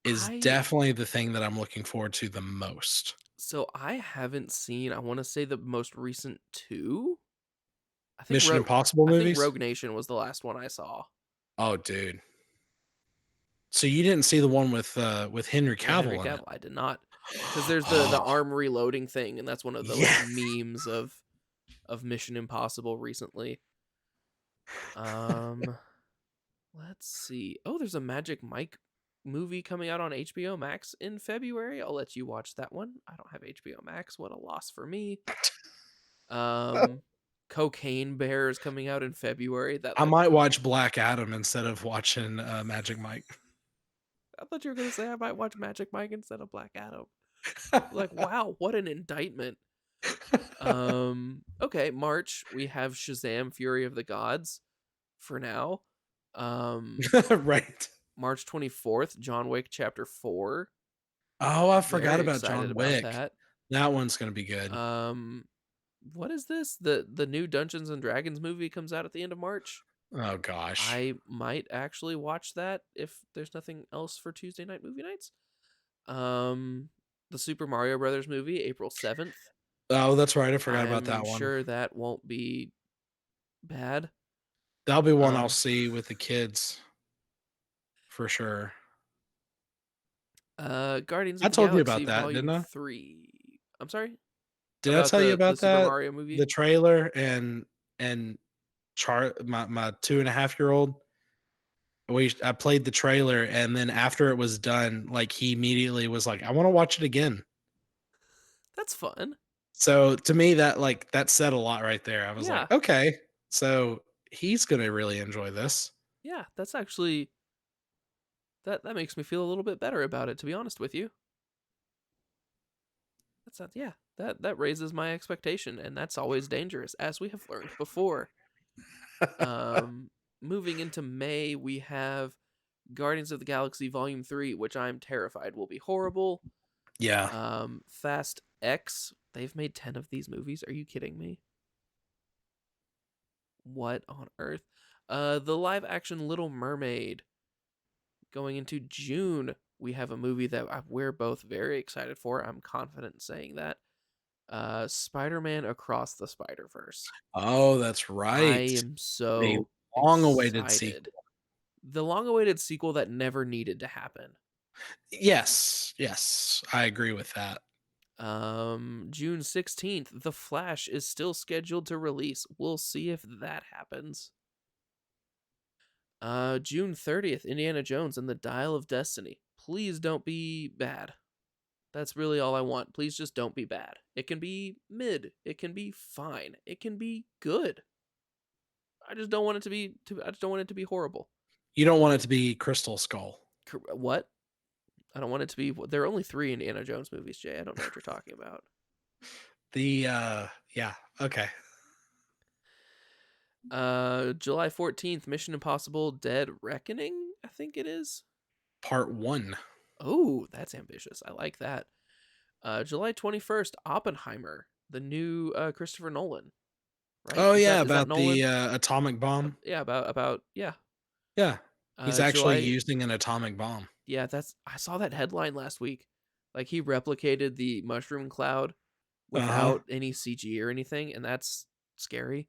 is I definitely the thing that I'm looking forward to the most. I haven't seen, I want to say the most recent two. I think Mission Rogue Impossible I think movies? Rogue Nation was the last one I saw. Oh, dude. So you didn't see the one with Henry With Henry Cavill in it? Cavill, I did not, because there's the Oh, arm reloading thing, and that's one of the like yeah. memes of Mission Impossible recently. Um, let's see. Oh, there's a Magic Mike movie coming out on HBO Max in February. I'll let you watch that one. I don't have HBO Max. What a loss for me. Um, Cocaine Bear is coming out in February. I might watch Black Adam instead of watching Magic Mike. I thought you were gonna say I might watch Magic Mike instead of Black Adam. Like, wow, what an indictment. Okay, March we have Shazam: Fury of the Gods for now. Um, Right. March 24th, John Wick Chapter 4. Oh, I forgot Very about excited John about Wick. that. That one's gonna be good. Um, what is this? The new Dungeons and Dragons movie comes out at the end of March. Oh gosh. I might actually watch that if there's nothing else for Tuesday night movie nights. Um, the Super Mario Brothers movie, April 7th. Oh, that's right. I forgot about I'm that one. sure that won't be bad. That'll be one I'll Um, see with the kids for sure. Guardians I of the told you Galaxy about that, didn't Volume I? 3. I'm sorry? Did I About tell you the about Super that? Mario movie? The trailer and my 2.5-year-old. I played the trailer, and then after it was done, like he immediately was like, "I want to watch it again." That's fun. So to me, that said a lot right there. I was like, Yeah. okay, so he's gonna really enjoy this. Yeah, that's actually that makes me feel a little bit better about it, to be honest with you. That's not, yeah. That raises my expectation, and that's always dangerous, as we have learned before. Um, moving into May, we have Guardians of the Galaxy Volume 3, which I'm terrified will be horrible. Yeah. Fast X, they've made 10 of these movies. Are you kidding me? What on earth? The live action Little Mermaid. Going into June, we have a movie that we're both very excited for. I'm confident in saying that. Spider-Man Across the Spider-Verse. Oh, that's I right. am A so long-awaited excited. sequel. The long-awaited sequel that never needed to happen. Yes, yes, I agree with that. June 16th, The Flash is still scheduled to release. We'll see if that happens. June 30th, Indiana Jones and the Dial of Destiny. Please don't be bad. That's really all I want. Please just don't be bad. It can be mid. It can be fine. It can be good. I just don't want it to I just don't want it to be horrible. You don't want it to be Crystal Skull. What? I don't want it to be. There are only 3 Indiana Jones movies, Jay. I don't know what you're talking about. Yeah, okay. July 14th, Mission Impossible: Dead Reckoning. I think it is. Part 1. Oh, that's ambitious. I like that. July 21st, Oppenheimer, the new Christopher Nolan. Right? Oh Is yeah, that about the Nolan? atomic bomb. Yeah, yeah. Yeah. He's actually July. using an atomic bomb. Yeah, I saw that headline last week. Like he replicated the mushroom cloud Uh-huh. without any CG or anything, and that's scary.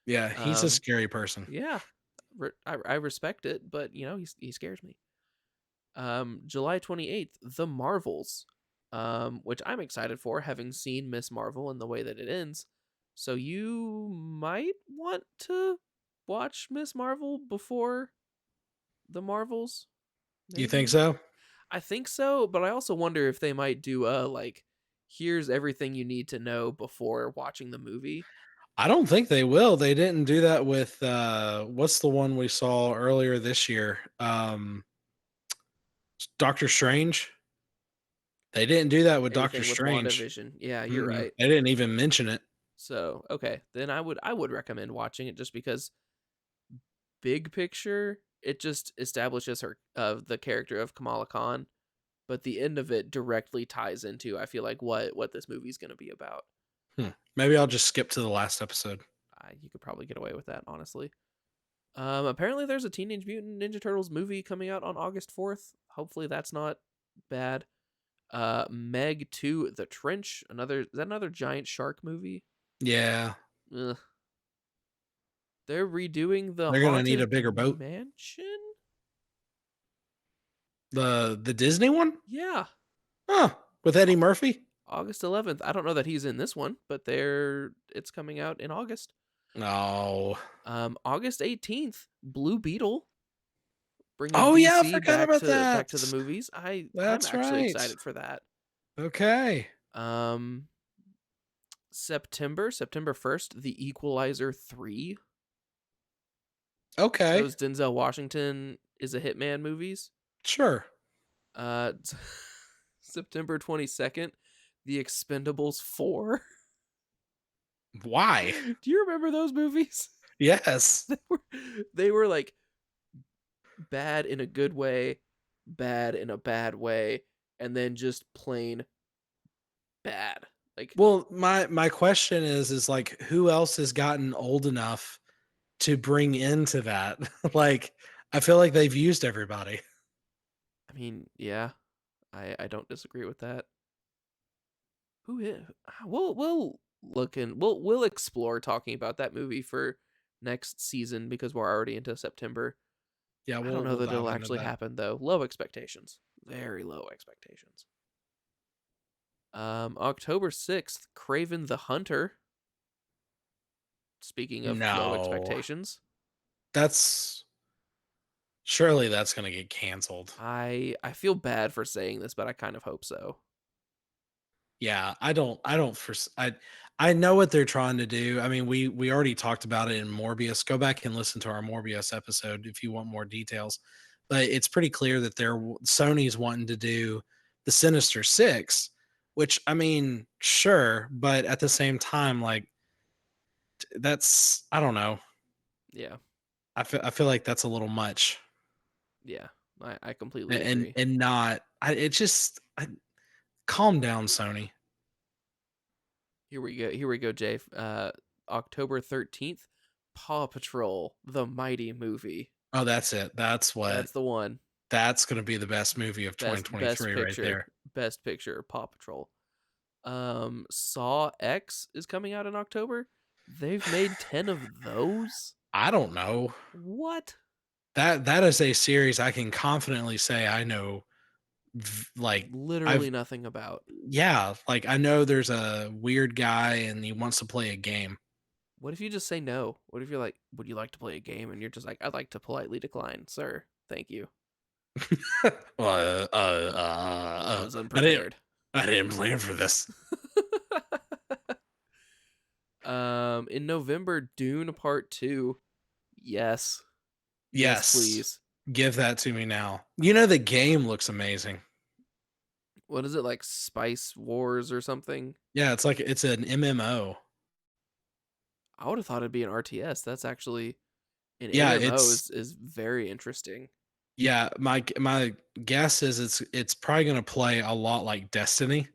Yeah, he's a Um, scary person. yeah, I respect it, but he scares me. July 28th, The Marvels, which I'm excited for, having seen Miss Marvel and the way that it ends. So you might want to watch Miss Marvel before The Marvels, You think maybe. so? I think so, but I also wonder if they might do a like, here's everything you need to know before watching the movie. I don't think they will. They didn't do that with what's the one we saw earlier this year? Doctor Strange. They didn't do that with Doctor Anything with Strange. WandaVision. Yeah, you're Mm-mm. right. They didn't even mention it. So, okay, then I would recommend watching it just because big picture, it just establishes her the character of Kamala Khan, but the end of it directly ties into I feel like what this movie's going to be about. Maybe I'll just skip to the last episode. You could probably get away with that, honestly. Apparently there's a Teenage Mutant Ninja Turtles movie coming out on August 4th. Hopefully that's not bad. Meg 2: The Trench, is that another giant shark movie? Yeah, Ugh. They're redoing the they're gonna need a Haunted bigger boat. Mansion? The Disney one? Yeah. Huh. With Eddie Murphy? August 11th. I don't know that he's in this one, but it's coming out in August. No. August 18th, Blue Beetle, bringing Oh yeah, I DC forgot about back that. to the movies. I'm That's actually right. excited for that. Okay. Um September 1st, The Equalizer 3. Okay. Those Denzel Washington is a hitman movies. Sure. Uh September 22nd, The Expendables 4. Why? Do you remember those movies? Yes. They were like bad in a good way, bad in a bad way, and then just plain bad. Like, Well, my question is like who else has gotten old enough to bring into that? Like I feel like they've used everybody. I mean, yeah, I don't disagree with that. Who is? We'll look and we'll explore talking about that movie for next season because we're already into September. Yeah, I don't know we'll that dive it'll into actually that. happen though. Low expectations, very low expectations. October 6th, Craven the Hunter. Speaking of low No. expectations, That's surely that's going to get canceled. I feel bad for saying this, but I kind of hope so. Yeah, I know what they're trying to do. I mean, we already talked about it in Morbius. Go back and listen to our Morbius episode if you want more details. But it's pretty clear that Sony's wanting to do the Sinister Six, which I mean, sure, but at the same time, like that's I don't know. Yeah, I feel like that's a little much, yeah, I completely and agree. and not. It just calm down, Sony. Here we go, Jay. October 13th, Paw Patrol: The Mighty Movie. Oh, that's it. That's the one. That's going to be the best movie of Best 2023 right picture, there. best picture. Paw Patrol. Saw X is coming out in October. They've made 10 of those. I don't know. What? That is a series I can confidently say I know like I've Literally nothing about. yeah, like I know there's a weird guy and he wants to play a game. What if you just say no? What if you're like, would you like to play a game? And you're just like, I'd like to politely decline, sir. Thank you. I was I didn't unprepared. I didn't plan for this. In November, Dune Part 2. Yes. Yes, Yes. please. Give that to me now. You know the game looks amazing. What is it, like Spice Wars or something? Yeah, it's an MMO. I would have thought it'd be an RTS. That's actually an Yeah, MMO is very interesting. my guess is it's probably gonna play a lot like Destiny.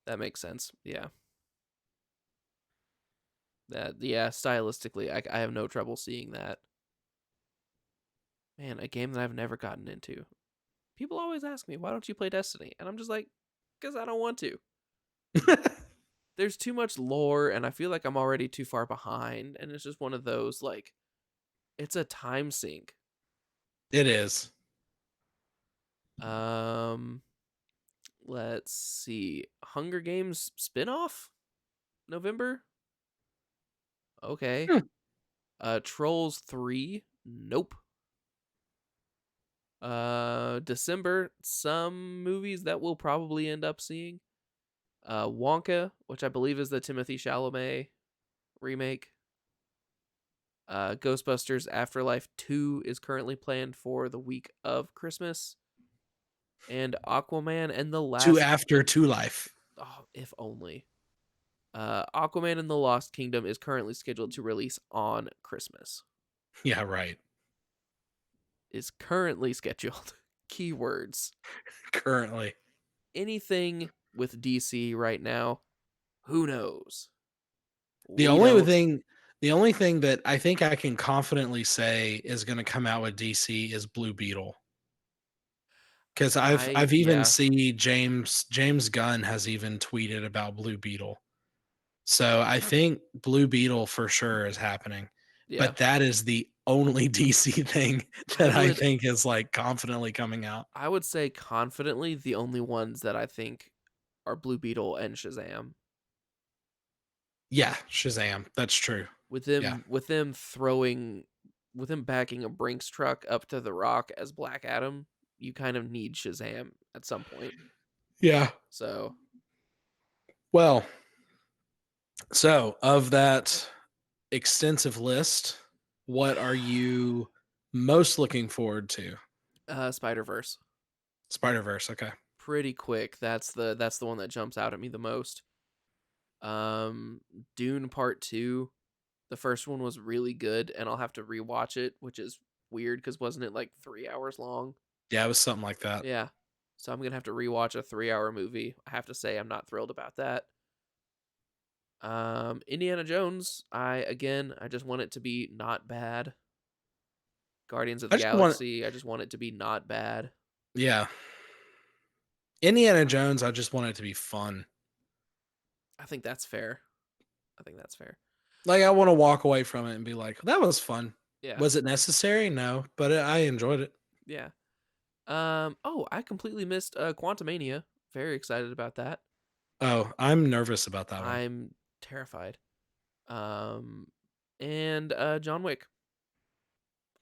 That makes sense. Yeah. Yeah, stylistically, I have no trouble seeing that. Man, a game that I've never gotten into. People always ask me, "Why don't you play Destiny?" And I'm just like, "Cuz I don't want to." There's too much lore and I feel like I'm already too far behind and it's just one of those like it's a time sink. It is. Um let's see. Hunger Games spin-off? November? Okay. Hmm. Trolls 3? Nope. December, some movies that we'll probably end up seeing. Wonka, which I believe is the Timothy Chalamet remake. Ghostbusters Afterlife 2 is currently planned for the week of Christmas. And Aquaman and the Two Last after two life. oh, if only. Aquaman and the Lost Kingdom is currently scheduled to release on Christmas. Yeah, right. Is currently scheduled. Keywords. Currently. Anything with DC right now, who knows? The We only don't. thing the only thing that I think I can confidently say is gonna come out with DC is Blue Beetle. Because I've even Yeah, seen James Gunn has even tweeted about Blue Beetle. So I think Blue Beetle for sure is happening. yeah. But that is the only DC thing I that I would think is like confidently coming out. I would say confidently the only ones that I think are Blue Beetle and Shazam. Yeah, Shazam. That's true. Yeah. With them throwing with him backing a Brinks truck up to the Rock as Black Adam, you kind of need Shazam at some point. Yeah. So Well, so of that extensive list, what are you most looking forward to? Spider Verse, Spider-Verse, okay. pretty quick. That's the one that jumps out at me the most. Um, Dune Part 2. The first one was really good, and I'll have to rewatch it, which is weird because wasn't it like 3 hours long? Yeah, it was something like that. Yeah. So I'm gonna have to rewatch a 3 hour movie. I have to say I'm not thrilled about that. Indiana Jones. I just want it to be not bad. Guardians of the I just want Galaxy. I just want it to be not bad. yeah. Indiana Jones, I just want it to be fun. I think that's fair. I think that's fair. Like, I wanna walk away from it and be like, "That was fun." Yeah. Was it necessary? No, but I enjoyed it. Yeah. Oh, I completely missed Quantumania. Very excited about that. Oh, I'm nervous about that one. I'm terrified. Um and John Wick.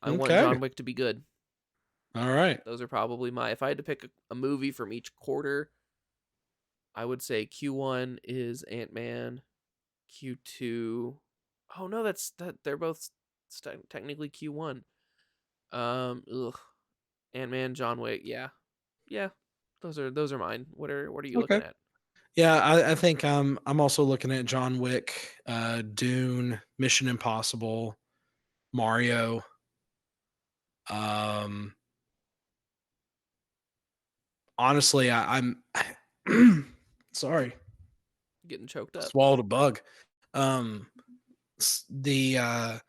I want Okay. John Wick to be good. Alright. Those are probably my if I had to pick a movie from each quarter, I would say Q1 is Ant-Man, Q2. Oh no, that's that they're both technically Q1. Ugh. Ant-Man, John Wick, yeah. Yeah. Those are mine. What are you looking Okay. at? Yeah, I think I'm also looking at John Wick, Dune, Mission Impossible, Mario. Um, honestly, I'm sorry, Getting choked up. swallowed a bug. Um, the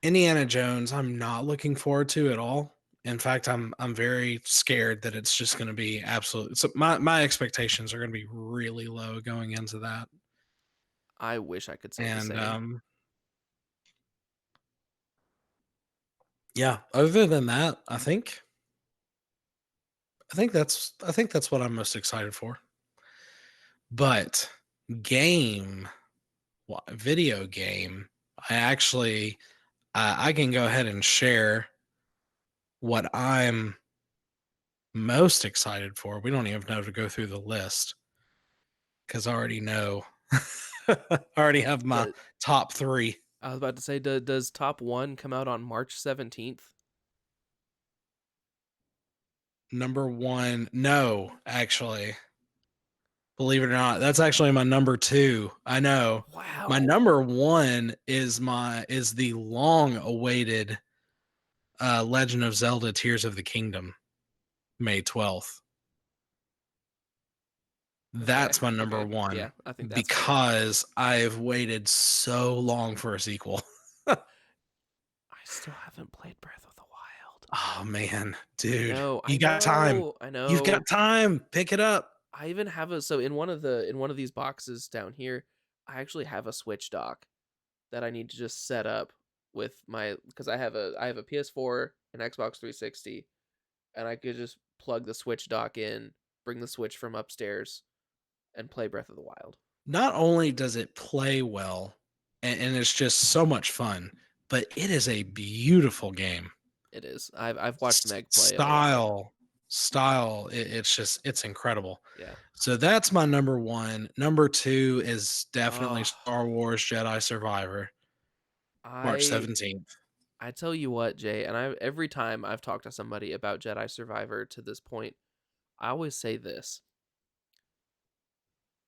Indiana Jones, I'm not looking forward to at all. In fact, I'm very scared that it's just going to be absolute. So my expectations are going to be really low going into that, I wish I could say the and same. yeah. Other than that, I think that's what I'm most excited for. But game, video game, I actually I can go ahead and share what I'm most excited for. We don't even know to go through the list because I already know. I already have my The top three. I was about to say, does Top 1 come out on March 17th? number one. No, actually, believe it or not, that's actually my number two. I know. My Wow. number one is the long awaited Legend of Zelda Tears of the Kingdom, May 12th. Okay. That's my number Okay. Yeah, one I think that's fair. because I've waited so long for a sequel. I still haven't played Breath of the Wild. Oh man, I dude, know. you I got time. know. I You've know. got time. Pick it up. I even have in one of these boxes down here, I actually have a Switch dock that I need to just set up with my because I have a PS4, an Xbox 360, and I could just plug the Switch dock in, bring the Switch from upstairs, and play Breath of the Wild. Not only does it play well, and it's just so much fun, but it is a beautiful game. It is. I've watched Meg play it a lot. Style, style. It's just it's incredible. Yeah. So that's my number one. Number two is definitely Oh, Star Wars Jedi Survivor, March I 17th. I tell you what, Jay, and I every time I've talked to somebody about Jedi Survivor to this point, I always say this.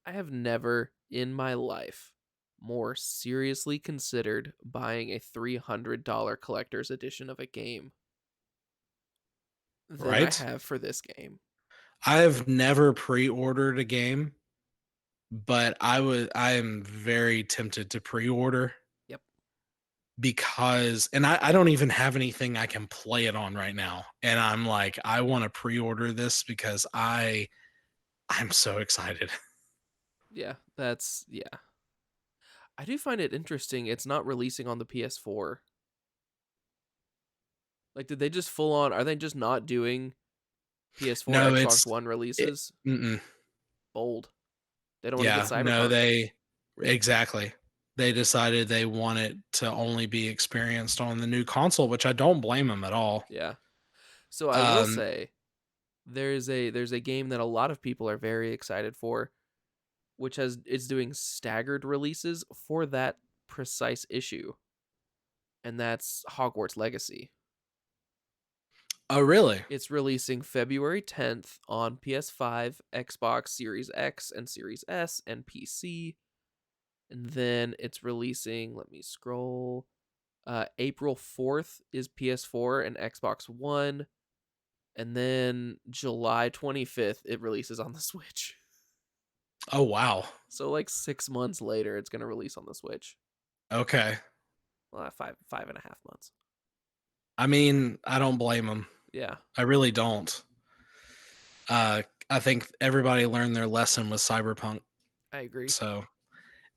I have never in my life more seriously considered buying a $300 collector's edition of a game than I Right? have for this game. I've never pre-ordered a game, but I am very tempted to pre-order Yep. because and I don't even have anything I can play it on right now. And I'm like, I want to pre-order this because I'm so excited. Yeah, that's yeah. I do find it interesting it's not releasing on the PS4. Like did they just full on are they just not doing PS4 No, Xbox it's One it, releases? mm-mm. Bold. They don't want to get Yeah, no, Cyberpunk. they exactly. They decided they want it to only be experienced on the new console, which I don't blame them at all. Yeah. So I will Um, say there's a game that a lot of people are very excited for, which has is doing staggered releases for that precise issue, and that's Hogwarts Legacy. oh, really? It's releasing February 10th on PS5, Xbox Series X and Series S, and PC. And then it's releasing, let me scroll. April 4th is PS4 and Xbox One. And then July 25th, it releases on the Switch. Oh, wow. So like 6 months later, it's gonna release on the Switch. Okay. Well, five and a half months. I mean, I don't blame them. Yeah, I really don't. I think everybody learned their lesson with Cyberpunk. I agree. So,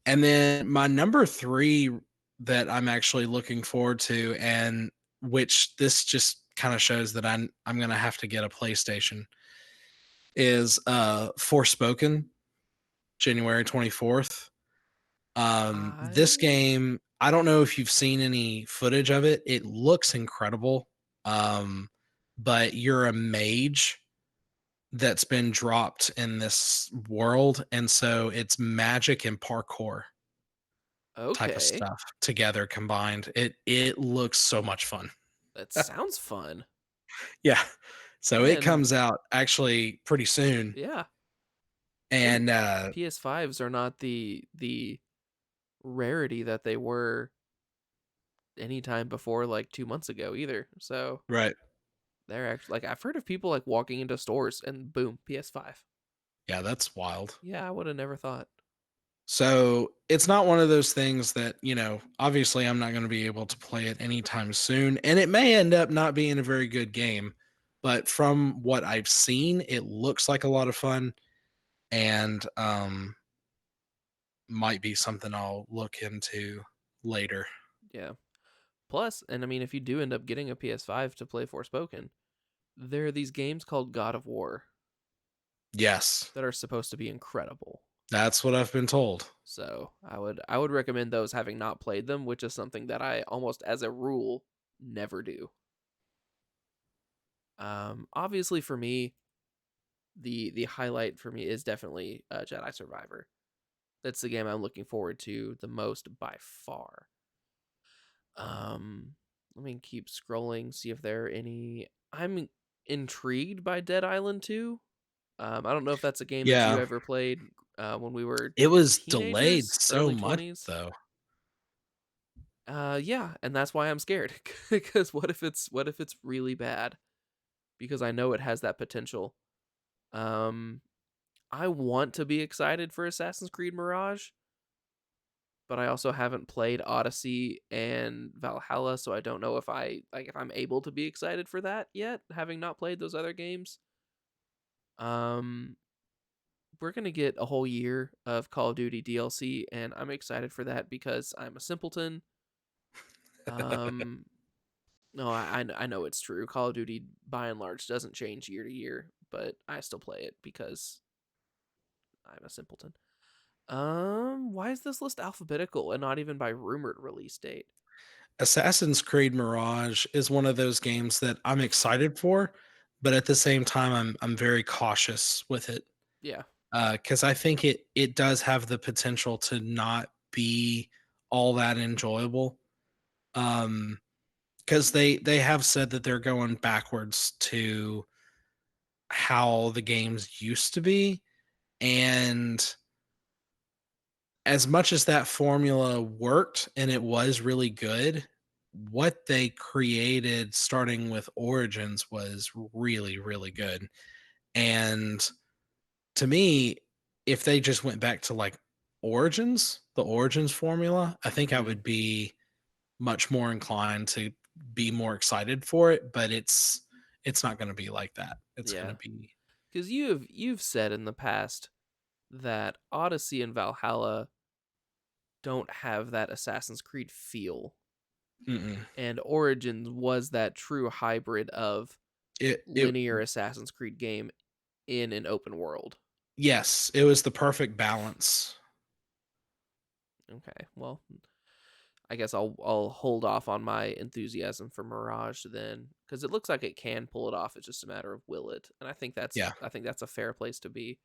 and then my number three that I'm actually looking forward to, and which this just kind of shows that I'm gonna have to get a PlayStation, is Forspoken, January 24th. This I game, I don't know if you've seen any footage of it. It looks incredible. Um, but you're a mage that's been dropped in this world, and so it's magic and parkour type of okay. stuff together combined. It looks so much fun. That sounds fun. Yeah. So it And comes out actually pretty soon. yeah, and And PS5s are not the rarity that they were anytime before like 2 months ago either. So right. they're actually like I've heard of people like walking into stores and boom, PS5. Yeah, that's wild. Yeah, I would have never thought. So it's not one of those things that, obviously I'm not going to be able to play it anytime soon. And it may end up not being a very good game. But from what I've seen, it looks like a lot of fun and might be something I'll look into later. Yeah. Plus, and I mean, if you do end up getting a PS5 to play Forspoken, there are these games called God of War Yes, that are supposed to be incredible. that's what I've been told. So I would recommend those having not played them, which is something that I almost as a rule never do. Obviously for me, the highlight for me is definitely Jedi Survivor. That's the game I'm looking forward to the most by far. Um, Let me keep scrolling, see if there are any. I'm intrigued by Dead Island 2. I don't know if that's a game that you Yeah. ever played when we were It was delayed teenagers, so early much 20s. though. Yeah, and that's why I'm scared because what if it's really bad? Because I know it has that potential. Um, I want to be excited for Assassin's Creed Mirage, but I also haven't played Odyssey and Valhalla, so I don't know if I'm able to be excited for that yet, having not played those other games. Um, we're gonna get a whole year of Call of Duty DLC, and I'm excited for that because I'm a simpleton. Um, no, I know it's true. Call of Duty, by and large, doesn't change year to year, but I still play it because I'm a simpleton. Why is this list alphabetical and not even by rumored release date? Assassin's Creed Mirage is one of those games that I'm excited for, but at the same time I'm very cautious with it. Yeah. Because I think it does have the potential to not be all that enjoyable. Because they have said that they're going backwards to how the games used to be, and as much as that formula worked and it was really good, what they created starting with Origins was really, really good. And to me, if they just went back to like Origins, the Origins formula, I think I Mm-hmm. would be much more inclined to be more excited for it, but it's not going to be like that. It's going to Yeah. be Because you've said in the past that Odyssey and Valhalla don't have that Assassin's Creed feel, mm-mm. and Origins was that true hybrid of It linear Assassin's Creed game in an open world. yes, it was the perfect balance. Okay, well, I guess I'll hold off on my enthusiasm for Mirage then, because it looks like it can pull it off. It's just a matter of will it, and Yeah. I think that's a fair place to be.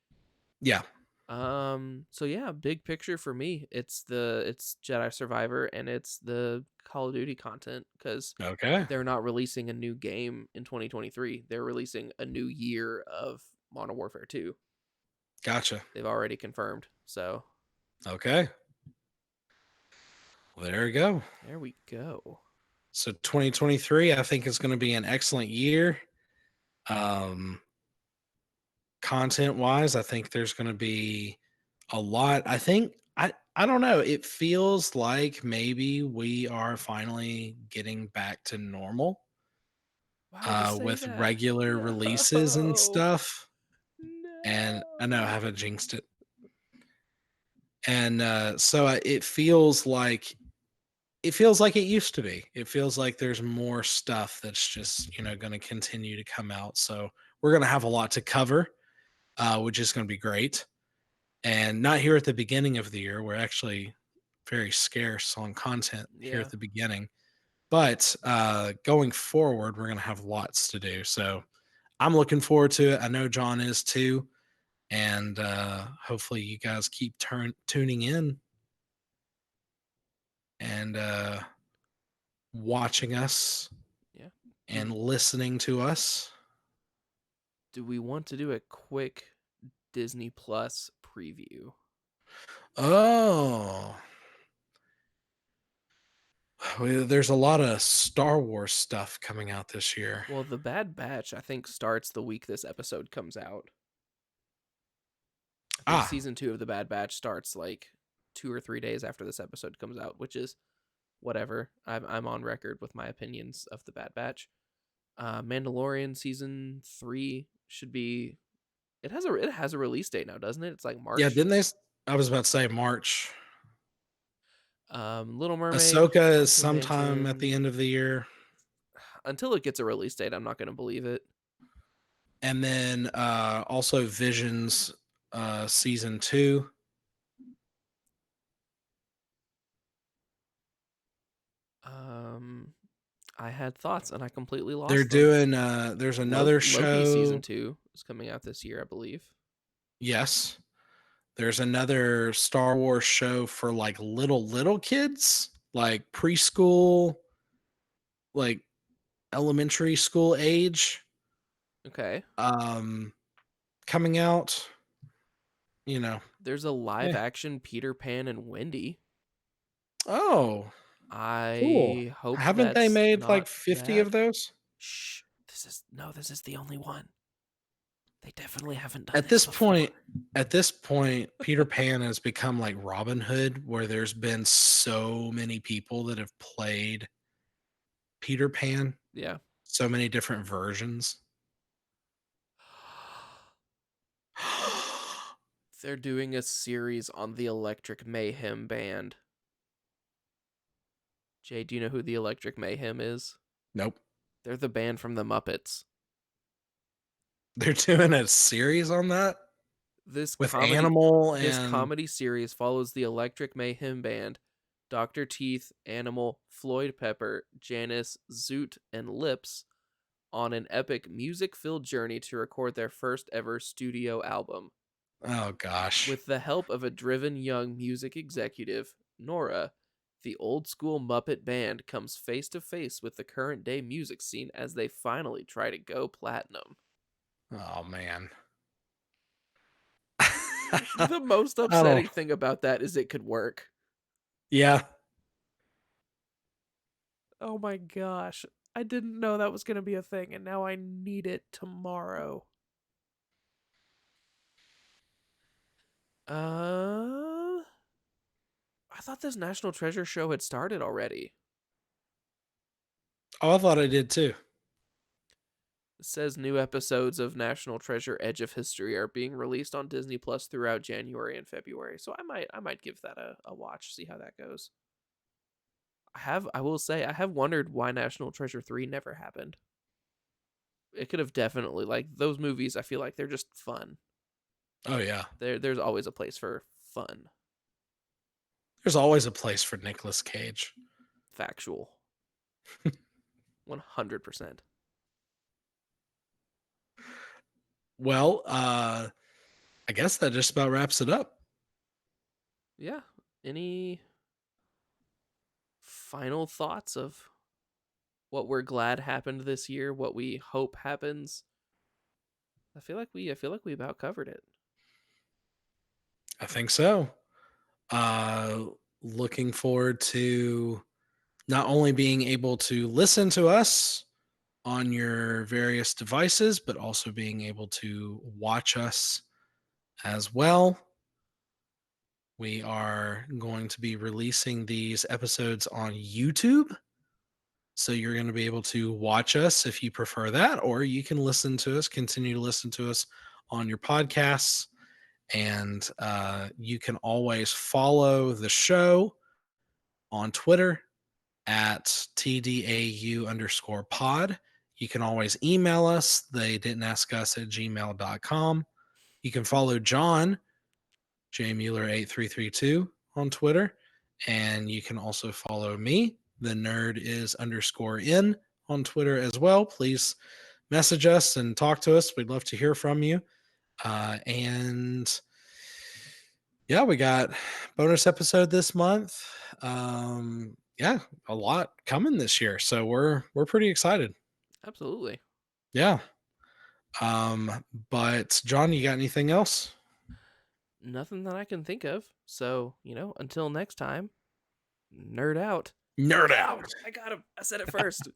Yeah. So yeah, big picture for me, it's Jedi Survivor and it's the Call of Duty content because Okay. they're not releasing a new game in 2023. They're releasing a new year of Modern Warfare 2. Gotcha. They've already confirmed. So Okay. Well, there you go. there we go. So 2023, I think is going to be an excellent year. Um, Content wise, I think there's going to be a lot. I don't know. It feels like maybe we are finally getting back to normal Why would you say with that? regular releases and No. stuff. And I know I No. haven't jinxed it. And it feels like it used to be. It feels like there's more stuff that's just, going to continue to come out. So we're going to have a lot to cover, which is going to be great. And not here at the beginning of the year. We're actually very scarce on content here Yeah. at the beginning. But going forward, we're going to have lots to do. So I'm looking forward to it. I know John is too. And hopefully you guys keep tuning in and watching us Yeah. and Do listening to us. do we want to do a quick Disney Plus preview? Oh, there's a lot of Star Wars stuff coming out this year. Well, The Bad Batch I think starts the week this episode comes out. I think Ah, season 2 of The Bad Batch starts like 2 or 3 days after this episode comes out, which is whatever. I'm on record with my opinions of The Bad Batch. Mandalorian season 3 should be it has a release date now, doesn't it? It's like yeah, March. didn't they? I was about to say March. Little Mermaid, Ahsoka is Haunted sometime at the Mansion. end of the year. Until it gets a release date, I'm not going to believe it. And then also Visions season 2. Um, I had thoughts and I completely They're lost them. doing there's another Loki season show. 2 is coming out this year, I believe. Yes. There's another Star Wars show for like little kids, like preschool, like elementary school age. Okay. Um, coming out, you know. There's a live Eh. action Peter Pan and Wendy. Oh, cool. I hope Haven't they that's made like not 50 bad. of those? Shh. This is the only one. They definitely haven't done At this this before. point, at this point, Peter Pan has become like Robin Hood, where there's been so many people that have played Peter Pan, Yeah. so many different versions. They're doing a series on the Electric Mayhem band. Jay, do you know who the Electric Mayhem is? Nope. They're the band from the Muppets. They're doing a series on that This with comedy Animal this and comedy series follows the Electric Mayhem band, Dr. Teeth, Animal, Floyd Pepper, Janice, Zoot, and Lips on an epic music-filled journey to record their first ever studio album. oh gosh. With the help of a driven young music executive, Nora, the old school Muppet band comes face to face with the current day music scene as they finally try to go platinum. Oh man. The most I don't upsetting thing about that is it could work. yeah. Oh my gosh. I didn't know that was going to be a thing, and now I need it tomorrow. Uh, I thought this National Treasure show had started already. Oh, I thought I did too. It says new episodes of National Treasure Edge of History are being released on Disney Plus throughout January and February. So I might give that a watch, see how that goes. I will say I have wondered why National Treasure 3 never happened. It could have definitely, like, those movies, I feel like they're just fun. Oh yeah. There's always a place for fun. There's always a place for Nicolas Cage. Factual. 100%. Well, I guess that just about wraps it up. Yeah. Any final thoughts of what we're glad happened this year, what we hope happens? I feel like we about covered it. I think so. Uh looking forward to not only being able to listen to us on your various devices, but also being able to watch us as well. We are going to be releasing these episodes on YouTube. So you're going to be able to watch us if you prefer that, or you can listen to us, continue to listen to us on your podcasts. And you can always follow the show on Twitter at TDAU_pod. You can always email us, they didn't ask us at gmail.com. You can follow John, J Mueller 8332 on Twitter. And you can also follow me. The nerd is _in on Twitter as well. Please message us and talk to us. We'd love to hear from you. And yeah, we got bonus episode this month. Yeah, a lot coming this year. So we're pretty excited. Absolutely. Yeah. But John, you got anything else? Nothing that I can think of. So, until next time, nerd out. I Nerd got him. out. I got him. I said it first.